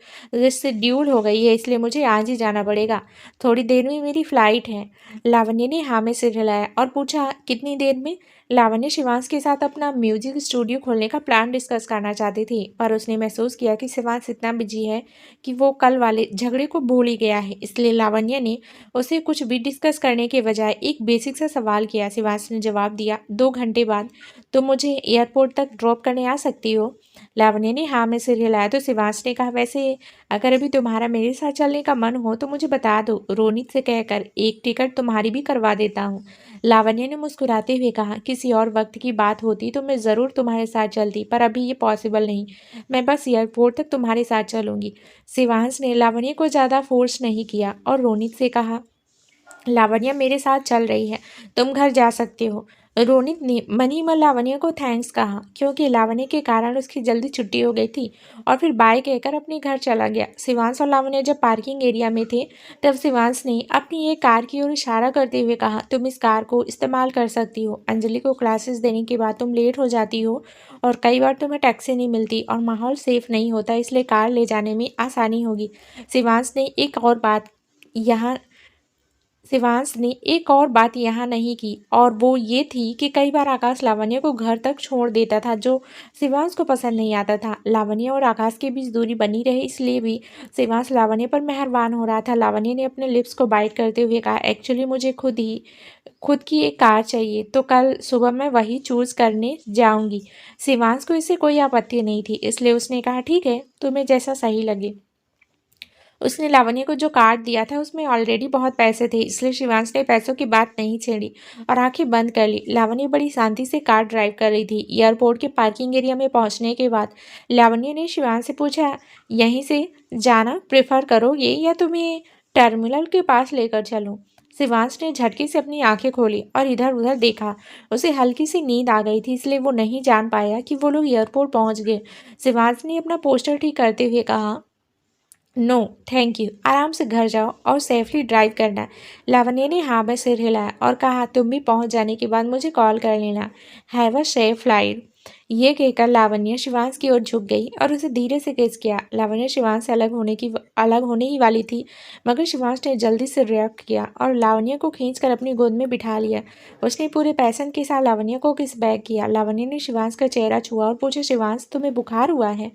शेड्यूल हो गई है, इसलिए मुझे आज ही जाना पड़ेगा। थोड़ी देर में मेरी फ़्लाइट है। लावण्य ने हाँ में सिर हिलाया और पूछा, कितनी देर में? लावण्य शिवांश के साथ अपना म्यूजिक स्टूडियो खोलने का प्लान डिस्कस करना चाहती थी, पर उसने महसूस किया कि शिवांश इतना बिजी है कि वो कल वाले झगड़े को भूल ही गया है। इसलिए लावण्य ने उसे कुछ भी डिस्कस करने के बजाय एक बेसिक सा सवाल किया। शिवांश ने जवाब दिया, 2 घंटे बाद तुम मुझे एयरपोर्ट तक ड्रॉप करने आ सकती हो? लावण्य ने हाँ में सिर हिलाया तो शिवांश ने कहा, वैसे अगर अभी तुम्हारा मेरे साथ चलने का मन हो तो मुझे बता दो, रोनित से कहकर एक टिकट तुम्हारी भी करवा देता हूँ। लावण्य ने मुस्कुराते हुए कहा, किसी और वक्त की बात होती तो मैं ज़रूर तुम्हारे साथ चलती, पर अभी ये पॉसिबल नहीं। मैं बस एयरपोर्ट तक तुम्हारे साथ चलूंगी। शिवांश ने लावण्य को ज़्यादा फोर्स नहीं किया और रोनित से कहा, लावण्य मेरे साथ चल रही है, तुम घर जा सकते हो। रोनित ने मन ही मन लावण्य को थैंक्स कहा, क्योंकि लावण्य के कारण उसकी जल्दी छुट्टी हो गई थी, और फिर बाय कहकर अपने घर चला गया। शिवांश और लावण्य जब पार्किंग एरिया में थे तब शिवांश ने अपनी एक कार की ओर इशारा करते हुए कहा, तुम इस कार को इस्तेमाल कर सकती हो। अंजलि को क्लासेस देने के बाद तुम लेट हो जाती हो और कई बार तुम्हें टैक्सी नहीं मिलती और माहौल सेफ नहीं होता, इसलिए कार ले जाने में आसानी होगी। शिवांश ने एक और बात यहाँ नहीं की, और वो ये थी कि कई बार आकाश लावण्य को घर तक छोड़ देता था, जो शिवांश को पसंद नहीं आता था। लावण्य और आकाश के बीच दूरी बनी रहे, इसलिए भी शिवांश लावण्य पर मेहरबान हो रहा था। लावण्य ने अपने लिप्स को बाइट करते हुए कहा, एक्चुअली मुझे खुद की एक कार चाहिए, तो कल सुबह मैं वही चूज करने जाऊंगी। शिवांश को इससे कोई आपत्ति नहीं थी, इसलिए उसने कहा, ठीक है, तुम्हें जैसा सही लगे। उसने लावण्य को जो कार्ड दिया था उसमें ऑलरेडी बहुत पैसे थे, इसलिए शिवांश ने पैसों की बात नहीं छेड़ी और आंखें बंद कर ली। लावण्य बड़ी शांति से कार ड्राइव कर रही थी। एयरपोर्ट के पार्किंग एरिया में पहुंचने के बाद लावण्य ने शिवांश से पूछा, यहीं से जाना प्रेफर करोगे या तुम्हें टर्मिनल के पास लेकर चलूं? शिवांश ने झटके से अपनी आंखें खोली और इधर उधर देखा। उसे हल्की सी नींद आ गई थी, इसलिए वो नहीं जान पाया कि वो लोग एयरपोर्ट पहुंच गए। शिवांश ने अपना पोस्टर ठीक करते हुए कहा, नो थैंक यू, आराम से घर जाओ और सेफली ड्राइव करना। लावण्य ने हाँ में सिर हिलाया और कहा, तुम भी पहुंच जाने के बाद मुझे कॉल कर लेना। Have a safe flight. ये कहकर लावण्य शिवांश की ओर झुक गई और उसे धीरे से किस किया। लावण्य शिवांश से अलग होने ही वाली थी, मगर शिवांश ने जल्दी से रिएक्ट किया और लावण्य को खींचकर अपनी गोद में बिठा लिया। उसने पूरे पैशन के साथ लावण्य को किस बैक किया। लावण्य ने शिवांश का चेहरा छुआ और पूछा, शिवांश तुम्हें बुखार हुआ है?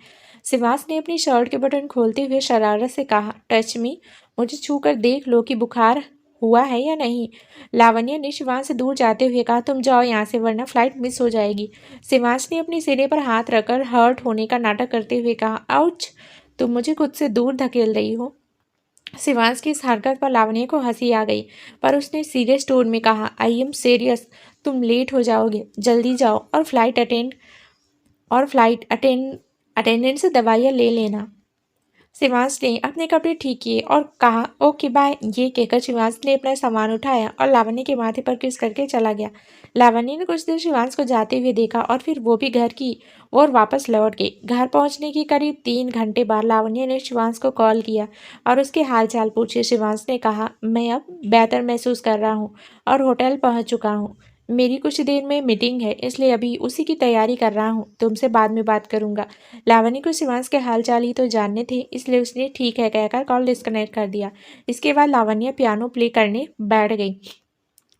शिवांश ने अपनी शर्ट के बटन खोलते हुए शरारत से कहा, टच मी, मुझे छू कर देख लो कि बुखार हुआ है या नहीं। लावण्य ने शिवांश से दूर जाते हुए कहा, तुम जाओ यहाँ से, वरना फ्लाइट मिस हो जाएगी। शिवांश ने अपने सिरे पर हाथ रखकर हर्ट होने का नाटक करते हुए कहा, आउच, तुम मुझे खुद से दूर धकेल रही हो। शिवांश की इस हरकत पर लावण्य को हंसी आ गई, पर उसने सीरियस टोन में कहा, आई एम सीरियस, तुम लेट हो जाओगे, जल्दी जाओ और फ्लाइट अटेंडेंट से दवाइयाँ ले लेना। शिवांश ने अपने कपड़े ठीक किए और कहा, ओके बाय। ये कहकर शिवांश ने अपना सामान उठाया और लावण्य के माथे पर किस करके चला गया। लावण्य ने कुछ देर शिवांश को जाते हुए देखा और फिर वो भी घर की ओर वापस लौट गई। घर पहुंचने के करीब 3 घंटे बाद लावण्य ने शिवांश को कॉल किया और उसके हालचाल पूछे। शिवांश ने कहा, मैं अब बेहतर महसूस कर रहा हूँ और होटल पहुँच चुका हूँ। मेरी कुछ देर में मीटिंग है, इसलिए अभी उसी की तैयारी कर रहा हूँ, तुमसे बाद में बात करूँगा। लावण्य को शिवांश के हालचाल ही तो जानने थे, इसलिए उसने ठीक है कहकर कॉल डिस्कनेक्ट कर दिया। इसके बाद लावण्य पियानो प्ले करने बैठ गई।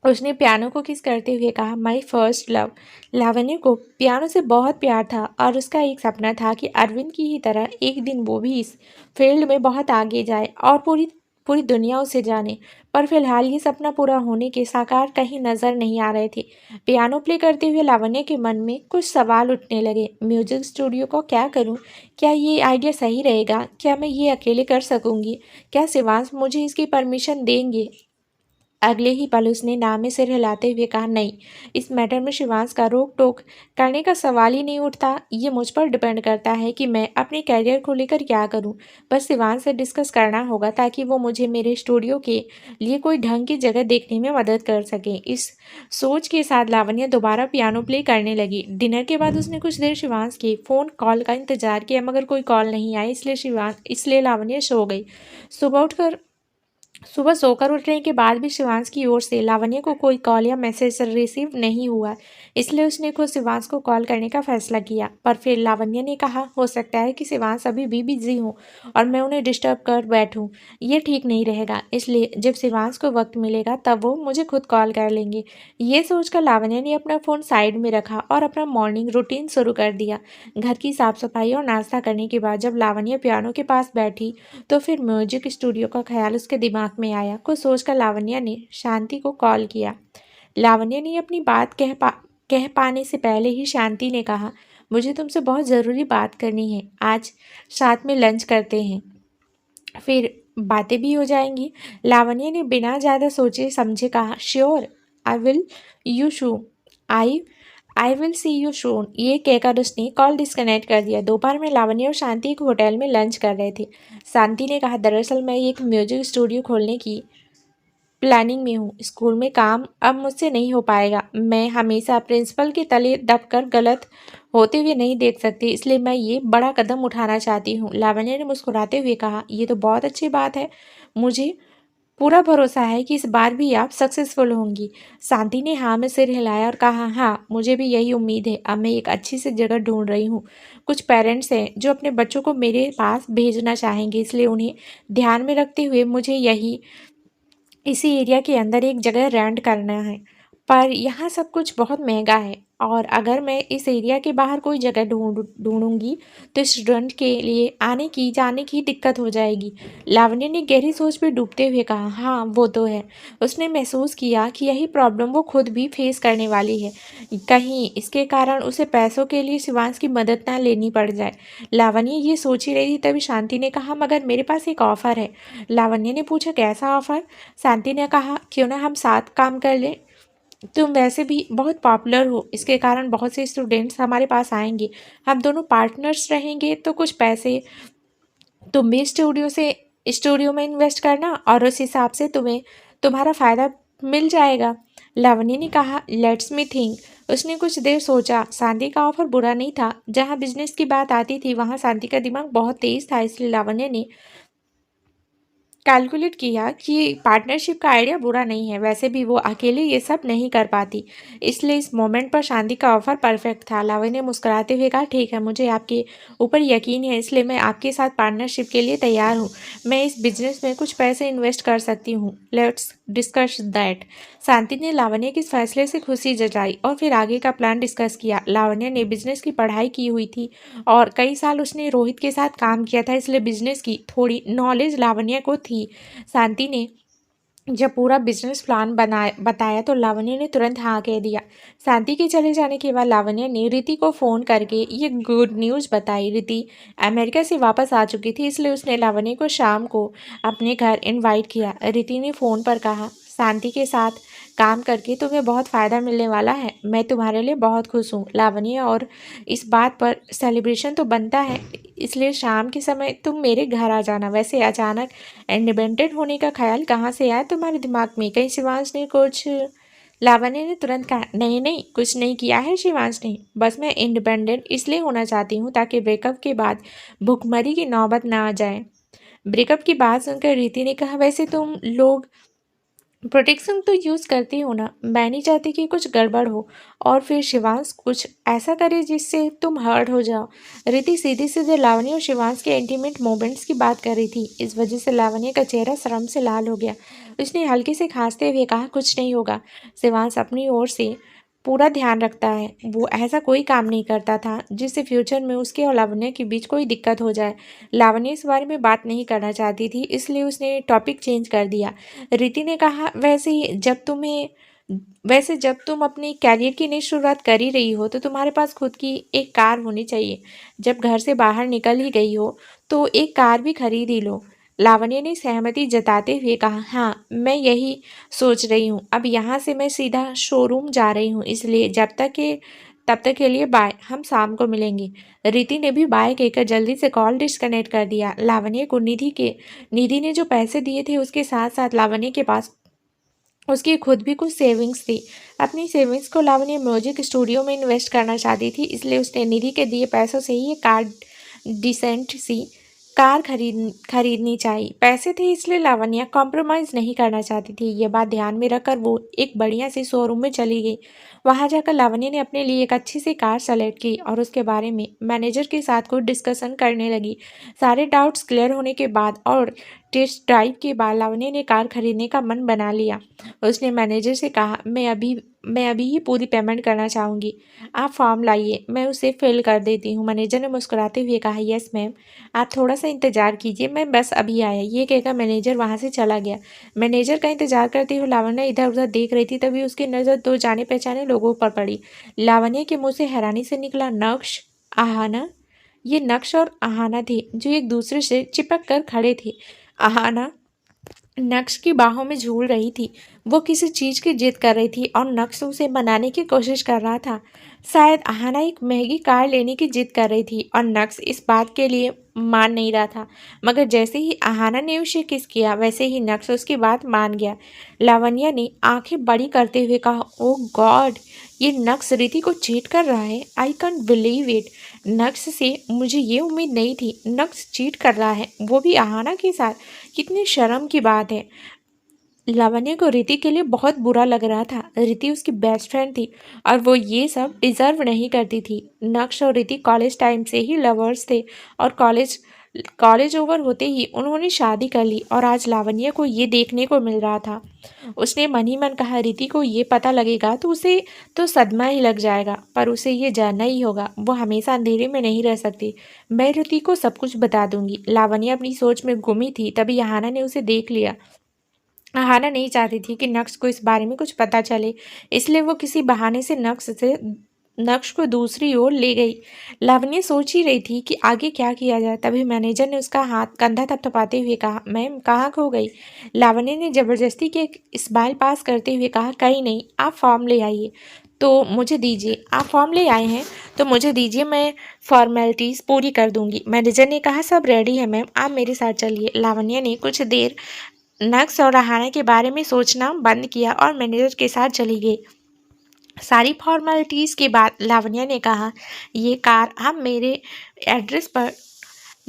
उसने पियानो को किस करते हुए कहा, माई फर्स्ट लव। लावण्य को पियानो से बहुत प्यार था और उसका एक सपना था कि अरविंद की ही तरह एक दिन वो भी इस फील्ड में बहुत आगे जाए और पूरी पूरी दुनिया उसे जाने, पर फिलहाल ये सपना पूरा होने के साकार कहीं नजर नहीं आ रहे थे। पियानो प्ले करते हुए लावण्य के मन में कुछ सवाल उठने लगे। म्यूजिक स्टूडियो को क्या करूं? क्या ये आइडिया सही रहेगा? क्या मैं ये अकेले कर सकूंगी? क्या शिवांश मुझे इसकी परमिशन देंगे? अगले ही पल उसने ना में सिर हिलाते हुए कहा, नहीं, इस मैटर में शिवांश का रोक टोक करने का सवाल ही नहीं उठता। ये मुझ पर डिपेंड करता है कि मैं अपने कैरियर को लेकर क्या करूं। बस शिवांश से डिस्कस करना होगा ताकि वो मुझे मेरे स्टूडियो के लिए कोई ढंग की जगह देखने में मदद कर सके। इस सोच के साथ लावण्य दोबारा पियानो प्ले करने लगी। डिनर के बाद उसने कुछ देर शिवांश के फ़ोन कॉल का इंतजार किया, मगर कोई कॉल नहीं आई, इसलिए लावण्य सो गई। सुबह उठकर सुबह सोकर उठने के बाद भी शिवांश की ओर से लावण्य को कोई कॉल या मैसेज रिसीव नहीं हुआ, इसलिए उसने खुद शिवांश को कॉल करने का फैसला किया। पर फिर लावण्य ने कहा, हो सकता है कि शिवांश अभी भी बिजी हो और मैं उन्हें डिस्टर्ब कर बैठूं। ये ठीक नहीं रहेगा, इसलिए जब शिवांश को वक्त मिलेगा तब वो मुझे खुद कॉल कर लेंगे। ये सोचकर लावण्य ने अपना फ़ोन साइड में रखा और अपना मॉर्निंग रूटीन शुरू कर दिया। घर की साफ सफाई और नाश्ता करने के बाद जब लावण्य पियानो के पास बैठी तो फिर म्यूजिक स्टूडियो का ख्याल उसके दिमाग में आया। कुछ सोचकर लावण्य ने शांति को कॉल किया। लावण्य ने अपनी बात कह पाने से पहले ही शांति ने कहा, मुझे तुमसे बहुत ज़रूरी बात करनी है। आज साथ में लंच करते हैं, फिर बातें भी हो जाएंगी। लावण्य ने बिना ज़्यादा सोचे समझे कहा, sure, I will you shoe I I will see you soon. ये कहकर उसने कॉल डिस्कनेक्ट कर दिया। दोपहर में लावण्य और शांति एक होटल में लंच कर रहे थे। शांति ने कहा, दरअसल मैं एक म्यूजिक स्टूडियो खोलने की प्लानिंग में हूँ। स्कूल में काम अब मुझसे नहीं हो पाएगा। मैं हमेशा प्रिंसिपल के तले दबकर गलत होते हुए नहीं देख सकती, इसलिए मैं ये बड़ा कदम उठाना चाहती हूँ। लावण्य ने मुस्कुराते हुए कहा, ये तो बहुत अच्छी बात है। मुझे पूरा भरोसा है कि इस बार भी आप सक्सेसफुल होंगी। शांति ने हाँ में सिर हिलाया और कहा, हाँ, मुझे भी यही उम्मीद है। अब मैं एक अच्छी सी जगह ढूंढ रही हूँ। कुछ पेरेंट्स हैं जो अपने बच्चों को मेरे पास भेजना चाहेंगे, इसलिए उन्हें ध्यान में रखते हुए मुझे इसी एरिया के अंदर एक जगह रेंट करना है। पर यहाँ सब कुछ बहुत महंगा है और अगर मैं इस एरिया के बाहर कोई जगह ढूंढूंगी तो स्टूडेंट के लिए आने की जाने की दिक्कत हो जाएगी। लावण्य ने गहरी सोच में डूबते हुए कहा, हाँ वो तो है। उसने महसूस किया कि यही प्रॉब्लम वो खुद भी फेस करने वाली है। कहीं इसके कारण उसे पैसों के लिए शिवांश की मदद ना लेनी पड़ जाए। लावण्य ये सोच ही रही थी तभी शांति ने कहा, मगर मेरे पास एक ऑफ़र है। लावण्य ने पूछा, कैसा ऑफ़र? शांति ने कहा, क्यों ना हम साथ काम कर लें। तुम वैसे भी बहुत पॉपुलर हो, इसके कारण बहुत से स्टूडेंट्स हमारे पास आएंगे। हम दोनों पार्टनर्स रहेंगे तो कुछ पैसे तुम भी स्टूडियो में इन्वेस्ट करना और उस हिसाब से तुम्हें तुम्हारा फ़ायदा मिल जाएगा। लावण्य ने कहा, लेट्स मी थिंक। उसने कुछ देर सोचा। शांति का ऑफर बुरा नहीं था। जहाँ बिजनेस की बात आती थी वहाँ शांति का दिमाग बहुत तेज था, इसलिए लावण्य ने कैलकुलेट किया कि पार्टनरशिप का आइडिया बुरा नहीं है। वैसे भी वो अकेले ये सब नहीं कर पाती, इसलिए इस मोमेंट पर शांति का ऑफर परफेक्ट था। लावण्य ने मुस्कुराते हुए कहा, ठीक है, मुझे आपके ऊपर यकीन है, इसलिए मैं आपके साथ पार्टनरशिप के लिए तैयार हूँ। मैं इस बिजनेस में कुछ पैसे इन्वेस्ट कर सकती हूँ। Let's discuss that. शांति ने लावण्य के इस फैसले से खुशी जताई और फिर आगे का प्लान डिस्कस किया। लावण्य ने बिजनेस की पढ़ाई की हुई थी और कई साल उसने रोहित के साथ काम किया था, इसलिए बिजनेस की थोड़ी नॉलेज लावण्य को थी। शांति ने जब पूरा बिजनेस प्लान बताया तो लावण्य ने तुरंत हाँ कह दिया। शांति के चले जाने के बाद लावण्य ने रिति को फ़ोन करके ये गुड न्यूज़ बताई। रिति अमेरिका से वापस आ चुकी थी, इसलिए उसने लावण्य को शाम को अपने घर इनवाइट किया। रिति ने फ़ोन पर कहा, शांति के साथ काम करके तुम्हें बहुत फ़ायदा मिलने वाला है। मैं तुम्हारे लिए बहुत खुश हूँ लावण्य, और इस बात पर सेलिब्रेशन तो बनता है, इसलिए शाम के समय तुम मेरे घर आ जाना। वैसे अचानक इंडिपेंडेंट होने का ख्याल कहाँ से आया तुम्हारे दिमाग में? कहीं शिवांश ने कुछ? लावण्य ने तुरंत कहा, नहीं नहीं, कुछ नहीं किया है शिवांश ने। बस मैं इंडिपेंडेंट इसलिए होना चाहती हूँ ताकि ब्रेकअप के बाद भुखमरी की नौबत ना आ जाए। ब्रेकअप की बात सुनकर रीति ने कहा, वैसे तुम लोग प्रोटेक्शन तो यूज़ करती हो ना। मैं नहीं चाहती कि कुछ गड़बड़ हो और फिर शिवांश कुछ ऐसा करे जिससे तुम हर्ट हो जाओ। रिति सीधे सीधे लावण्य और शिवांश के इंटीमेट मोमेंट्स की बात कर रही थी। इस वजह से लावण्य का चेहरा शर्म से लाल हो गया। उसने हल्के से खांसते हुए कहा, कुछ नहीं होगा। शिवांश अपनी ओर से पूरा ध्यान रखता है। वो ऐसा कोई काम नहीं करता था जिससे फ्यूचर में उसके और लावण्य के बीच कोई दिक्कत हो जाए। लावण्य इस बारे में बात नहीं करना चाहती थी, इसलिए उसने टॉपिक चेंज कर दिया। रिति ने कहा, वैसे जब तुम अपनी कैरियर की नई शुरुआत कर ही रही हो तो तुम्हारे पास खुद की एक कार होनी चाहिए। जब घर से बाहर निकल ही गई हो तो एक कार भी खरीद ही लो। लावण्य ने सहमति जताते हुए कहा, हाँ, मैं यही सोच रही हूँ। अब यहाँ से मैं सीधा शोरूम जा रही हूँ, इसलिए तब तक के लिए बाय। हम शाम को मिलेंगे। रिति ने भी बाय कहकर जल्दी से कॉल डिस्कनेक्ट कर दिया। लावण्य को निधि ने जो पैसे दिए थे उसके साथ साथ लावण्य के पास उसकी खुद भी कुछ सेविंग्स थी। अपनी सेविंग्स को लावण्य म्यूजिक स्टूडियो में इन्वेस्ट करना चाहती थी, इसलिए उसने निधि के दिए पैसों से ही ये कार डिसेंट सी कार खरीदनी चाहिए। पैसे थे इसलिए लावण्या कॉम्प्रोमाइज़ नहीं करना चाहती थी। ये बात ध्यान में रखकर वो एक बढ़िया सी शोरूम में चली गई। वहाँ जाकर लावण्या ने अपने लिए एक अच्छी सी कार सेलेक्ट की और उसके बारे में मैनेजर के साथ कुछ डिस्कशन करने लगी। सारे डाउट्स क्लियर होने के बाद और टेस्ट ड्राइव के बाद लावण्या ने कार खरीदने का मन बना लिया। उसने मैनेजर से कहा, मैं अभी ही पूरी पेमेंट करना चाहूँगी। आप फॉर्म लाइए, मैं उसे फिल कर देती हूँ। मैनेजर ने मुस्कुराते हुए कहा, यस मैम, आप थोड़ा सा इंतजार कीजिए, मैं बस अभी आया। ये कहकर मैनेजर वहाँ से चला गया। मैनेजर का इंतजार करते हुए लावण्या इधर उधर देख रही थी, तभी उसकी नज़र दो जाने पहचाने लोगों पर पड़ी। लावण्या के मुंह से हैरानी से निकला, नक्श, आहाना। ये नक्श और आहाना थे जो एक दूसरे से चिपक कर खड़े थे। आहाना नक्श की बाहों में झूल रही थी। वो किसी चीज़ की जिद कर रही थी और नक्श उसे मनाने की कोशिश कर रहा था। शायद आहाना एक महंगी कार लेने की जिद कर रही थी और नक्श इस बात के लिए मान नहीं रहा था। मगर जैसे ही आहाना ने उसे किस किया, वैसे ही नक्श उसकी बात मान गया। लावण्या ने आंखें बड़ी करते हुए कहा, ओह गॉड, ये नक्श रिति को चीट कर रहा है। I can't believe it. नक्श से मुझे ये उम्मीद नहीं थी। नक्श चीट कर रहा है, वो भी आहाना के साथ। कितनी शर्म की बात है। लावण्य को रिति के लिए बहुत बुरा लग रहा था। रिति उसकी बेस्ट फ्रेंड थी और वो ये सब डिजर्व नहीं करती थी। नक्श और रिति कॉलेज टाइम से ही लवर्स थे और कॉलेज ओवर होते ही उन्होंने शादी कर ली और आज लावण्य को ये देखने को मिल रहा था। उसने मन ही मन कहा, रिति को ये पता लगेगा तो उसे तो सदमा ही लग जाएगा, पर उसे ये जानना ही होगा। वो हमेशा अंधेरे में नहीं रह सकती। मैं रिति को सब कुछ बता दूंगी। लावण्य अपनी सोच में गुमी थी, तभी यहाना ने उसे देख लिया। अहाना नहीं चाहती थी कि नक्श को इस बारे में कुछ पता चले, इसलिए वो किसी बहाने से नक्श को दूसरी ओर ले गई। लावण्य सोच ही रही थी कि आगे क्या किया जाए, तभी मैनेजर ने उसका हाथ कंधा थपथपाते हुए कहा, मैम कहाँ खो गई। लावण्य ने जबरदस्ती के स्माइल पास करते हुए कहा, कहीं नहीं, आप फॉर्म ले आइए तो मुझे दीजिए। आप फॉर्म ले आए हैं तो मुझे दीजिए, मैं फॉर्मेलिटीज़ पूरी कर दूंगी। मैनेजर ने कहा, सब रेडी है मैम, आप मेरे साथ चलिए। लावण्य ने कुछ देर नक्श और आहाना के बारे में सोचना बंद किया और मैनेजर के साथ चली गई। सारी फॉर्मेलिटीज़ के बाद लावण्या ने कहा, ये कार आप मेरे एड्रेस पर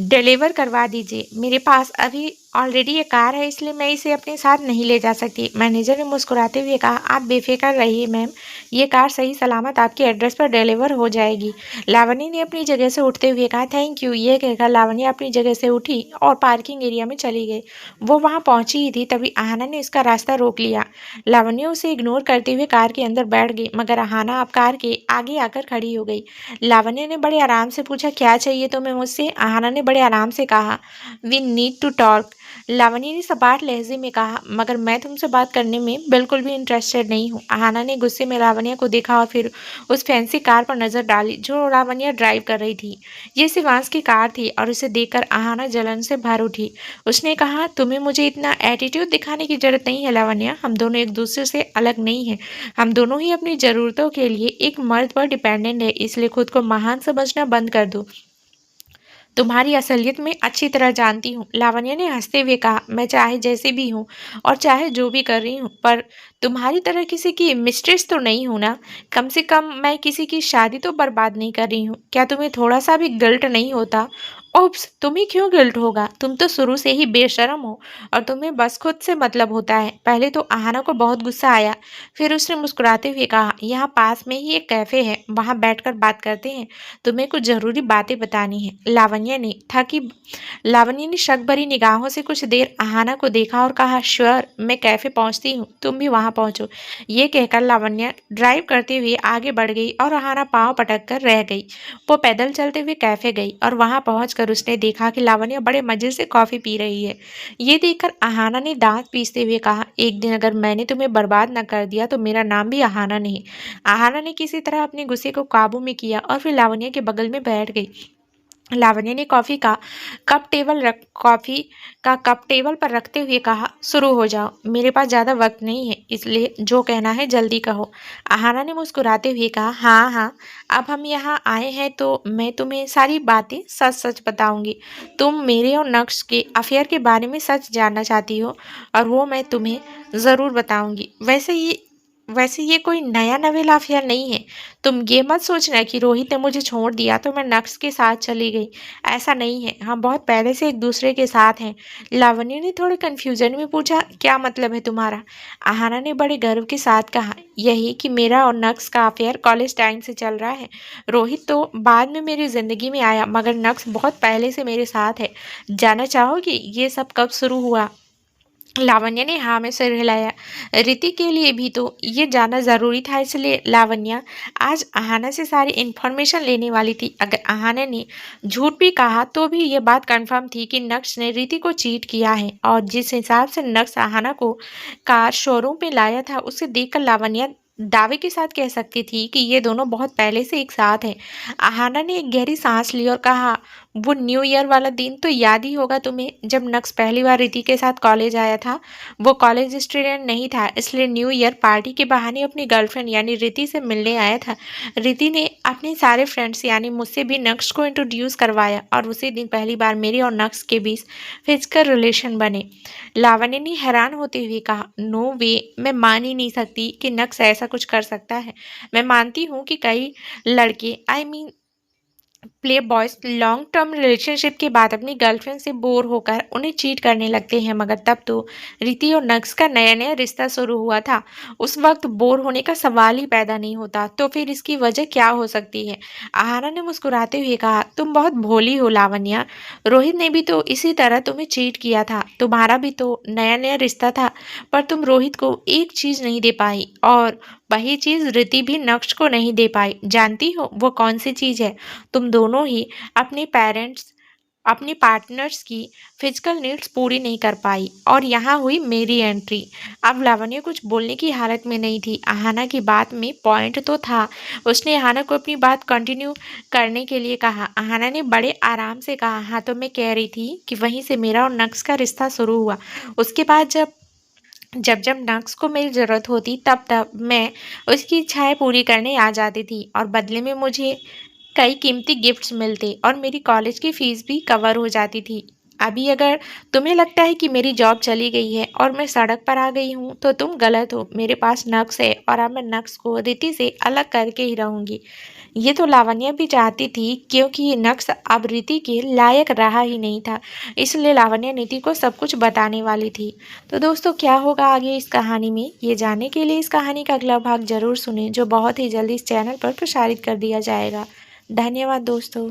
डिलीवर करवा दीजिए। मेरे पास अभी ऑलरेडी ये कार है, इसलिए मैं इसे अपने साथ नहीं ले जा सकती। मैनेजर ने मुस्कुराते हुए कहा, आप बेफिक्र रहिए मैम, ये कार सही सलामत आपके एड्रेस पर डिलीवर हो जाएगी। लावण्य ने अपनी जगह से उठते हुए कहा, थैंक यू। ये कहकर लावण्य अपनी जगह से उठी और पार्किंग एरिया में चली गई। वो वहाँ पहुँची ही थी, तभी आहाना ने उसका रास्ता रोक लिया। लावण्य उसे इग्नोर करते हुए कार के अंदर बैठ गई, मगर आहाना अब कार के आगे आकर खड़ी हो गई। लावण्य ने बड़े आराम से पूछा, क्या चाहिए तुम्हें मुझसे। आहाना ने बड़े आराम से कहा, वी नीड टू टॉक। लावण्य ने सपाट लहजे में कहा, मगर मैं तुमसे बात करने में बिल्कुल भी इंटरेस्टेड नहीं हूँ। आहाना ने गुस्से में लावण्य को देखा और फिर उस फैंसी कार पर नजर डाली जो लावण्य ड्राइव कर रही थी। ये शिवांश की कार थी और उसे देखकर आहाना जलन से भर उठी। उसने कहा, तुम्हें मुझे इतना एटीट्यूड दिखाने की जरूरत नहीं है लावण्य। हम दोनों एक दूसरे से अलग नहीं हैं। हम दोनों ही अपनी ज़रूरतों के लिए एक मर्द पर डिपेंडेंट है, इसलिए खुद को महान समझना बंद कर दो। तुम्हारी असलियत में अच्छी तरह जानती हूँ। लावण्य ने हंसते हुए कहा, मैं चाहे जैसे भी हूँ और चाहे जो भी कर रही हूँ, पर तुम्हारी तरह किसी की मिस्ट्रेस तो नहीं हूँ ना। कम से कम मैं किसी की शादी तो बर्बाद नहीं कर रही हूँ। क्या तुम्हें थोड़ा सा भी गिल्ट नहीं होता। ओप्स, तुम्हें क्यों गिल्ट होगा, तुम तो शुरू से ही बेशर्म हो और तुम्हें बस खुद से मतलब होता है। पहले तो आहाना को बहुत गुस्सा आया, फिर उसने मुस्कुराते हुए कहा, यहाँ पास में ही एक कैफ़े है, वहाँ बैठकर बात करते हैं, तुम्हें कुछ ज़रूरी बातें बतानी है। लावण्य ने शक भरी निगाहों से कुछ देर आहाना को देखा और कहा, श्योर, मैं कैफ़े पहुँचती हूँ, तुम भी वहाँ पहुँचो। ये कहकर लावण्य ड्राइव करते हुए आगे बढ़ गई और आहाना पाँव पटक कर रह गई। वो पैदल चलते हुए कैफ़े गई और वहाँ पहुँचकर उसने देखा कि लावण्य बड़े मज़े से कॉफ़ी पी रही है। ये देखकर आहाना ने दांत पीसते हुए कहा, एक दिन अगर मैंने तुम्हें बर्बाद न कर दिया तो मेरा नाम भी आहाना नहीं। आहाना ने किसी तरह अपने गुस्से को काबू में किया और फिर लावण्य के बगल में बैठ गई। लावण्य ने कॉफ़ी का कप टेबल पर रखते हुए कहा, शुरू हो जाओ, मेरे पास ज़्यादा वक्त नहीं है, इसलिए जो कहना है जल्दी कहो। आहाना ने मुस्कुराते हुए कहा, हाँ हाँ, अब हम यहाँ आए हैं तो मैं तुम्हें सारी बातें सच सच बताऊंगी। तुम मेरे और नक्श के अफेयर के बारे में सच जानना चाहती हो और वो मैं तुम्हें ज़रूर बताऊंगी। वैसे ये कोई नया नवेला अफेयर नहीं है। तुम ये मत सोचना कि रोहित ने मुझे छोड़ दिया तो मैं नक्श के साथ चली गई। ऐसा नहीं है, हम बहुत पहले से एक दूसरे के साथ हैं। लावण्य ने थोड़े कंफ्यूजन में पूछा, क्या मतलब है तुम्हारा? आहाना ने बड़े गर्व के साथ कहा, यही कि मेरा और नक्श का अफेयर कॉलेज टाइम से चल रहा है। रोहित तो बाद में मेरी जिंदगी में आया, मगर नक्श बहुत पहले से मेरे साथ है। जानना चाहोगी ये सब कब शुरू हुआ? लावण्य ने हाँ में सिर हिलाया। रिति के लिए भी तो ये जानना ज़रूरी था, इसलिए लावण्य आज आहाना से सारी इन्फॉर्मेशन लेने वाली थी। अगर आहाना ने झूठ भी कहा तो भी ये बात कंफर्म थी कि नक्श ने रिति को चीट किया है। और जिस हिसाब से नक्श आहाना को कार शोरूम में लाया था, उसे देखकर लावण्य दावे के साथ कह सकती थी कि ये दोनों बहुत पहले से एक साथ हैं। आहाना ने एक गहरी सांस ली और कहा, वो न्यू ईयर वाला दिन तो याद ही होगा तुम्हें, जब नक्श पहली बार रिति के साथ कॉलेज आया था। वो कॉलेज स्टूडेंट नहीं था, इसलिए न्यू ईयर पार्टी के बहाने अपनी गर्लफ्रेंड यानी रिति से मिलने आया था। रिति ने अपने सारे फ्रेंड्स यानी मुझसे भी नक्श को इंट्रोड्यूस करवाया और उसी दिन पहली बार मेरे और नक्श के बीच फिजिकल रिलेशन बने। लावण्य ने हैरान होते हुए कहा, नो वे, मैं मान ही नहीं सकती कि नक्श ऐसा कुछ कर सकता है। मैं मानती हूँ कि कई लड़के I mean play boys long term relationship के बाद अपनी गर्लफ्रेंड से बोर होकर उन्हें चीट करने लगते हैं, मगर तब तो रिति और नक्श का नया नया रिश्ता शुरू हुआ था। उस वक्त बोर होने का सवाल ही पैदा नहीं होता, तो फिर इसकी वजह क्या हो सकती है? आहाना ने मुस्कुराते हुए कहा, तुम बहुत भोली हो लावण्या। रोहित ने भी तो इसी तरह तुम्हें चीट किया था, तुम्हारा भी तो नया नया रिश्ता था, पर तुम रोहित को एक चीज नहीं दे पाई और वही चीज रिति भी नक्श को नहीं दे पाई। जानती हो वो कौन सी चीज है? तुम दोनों ही अपने पार्टनर्स की फिजिकल नीड्स पूरी नहीं कर पाई और यहाँ हुई मेरी एंट्री। अब लावण्य कुछ बोलने की हालत में नहीं थी। आहाना की बात में पॉइंट तो था। उसने आहाना को अपनी बात कंटिन्यू करने के लिए कहा। आहाना ने बड़े आराम से कहा, हाँ तो मैं कह रही थी कि वहीं से मेरा और नक्श का रिश्ता शुरू हुआ। उसके बाद जब जब जब नक्श को मेरी ज़रूरत होती तब तब मैं उसकी इच्छाएं पूरी करने आ जाती थी और बदले में मुझे कई कीमती गिफ्ट्स मिलते और मेरी कॉलेज की फ़ीस भी कवर हो जाती थी। अभी अगर तुम्हें लगता है कि मेरी जॉब चली गई है और मैं सड़क पर आ गई हूँ तो तुम गलत हो। मेरे पास नक्श है और अब मैं नक्श को रिति से अलग करके ही रहूँगी। ये तो लावण्य भी चाहती थी, क्योंकि नक्श अब रिति के लायक रहा ही नहीं था। इसलिए लावण्य नीति को सब कुछ बताने वाली थी। तो दोस्तों, क्या होगा आगे इस कहानी में, ये जानने के लिए इस कहानी का अगला भाग जरूर सुनें, जो बहुत ही जल्दी इस चैनल पर प्रसारित कर दिया जाएगा। धन्यवाद दोस्तों।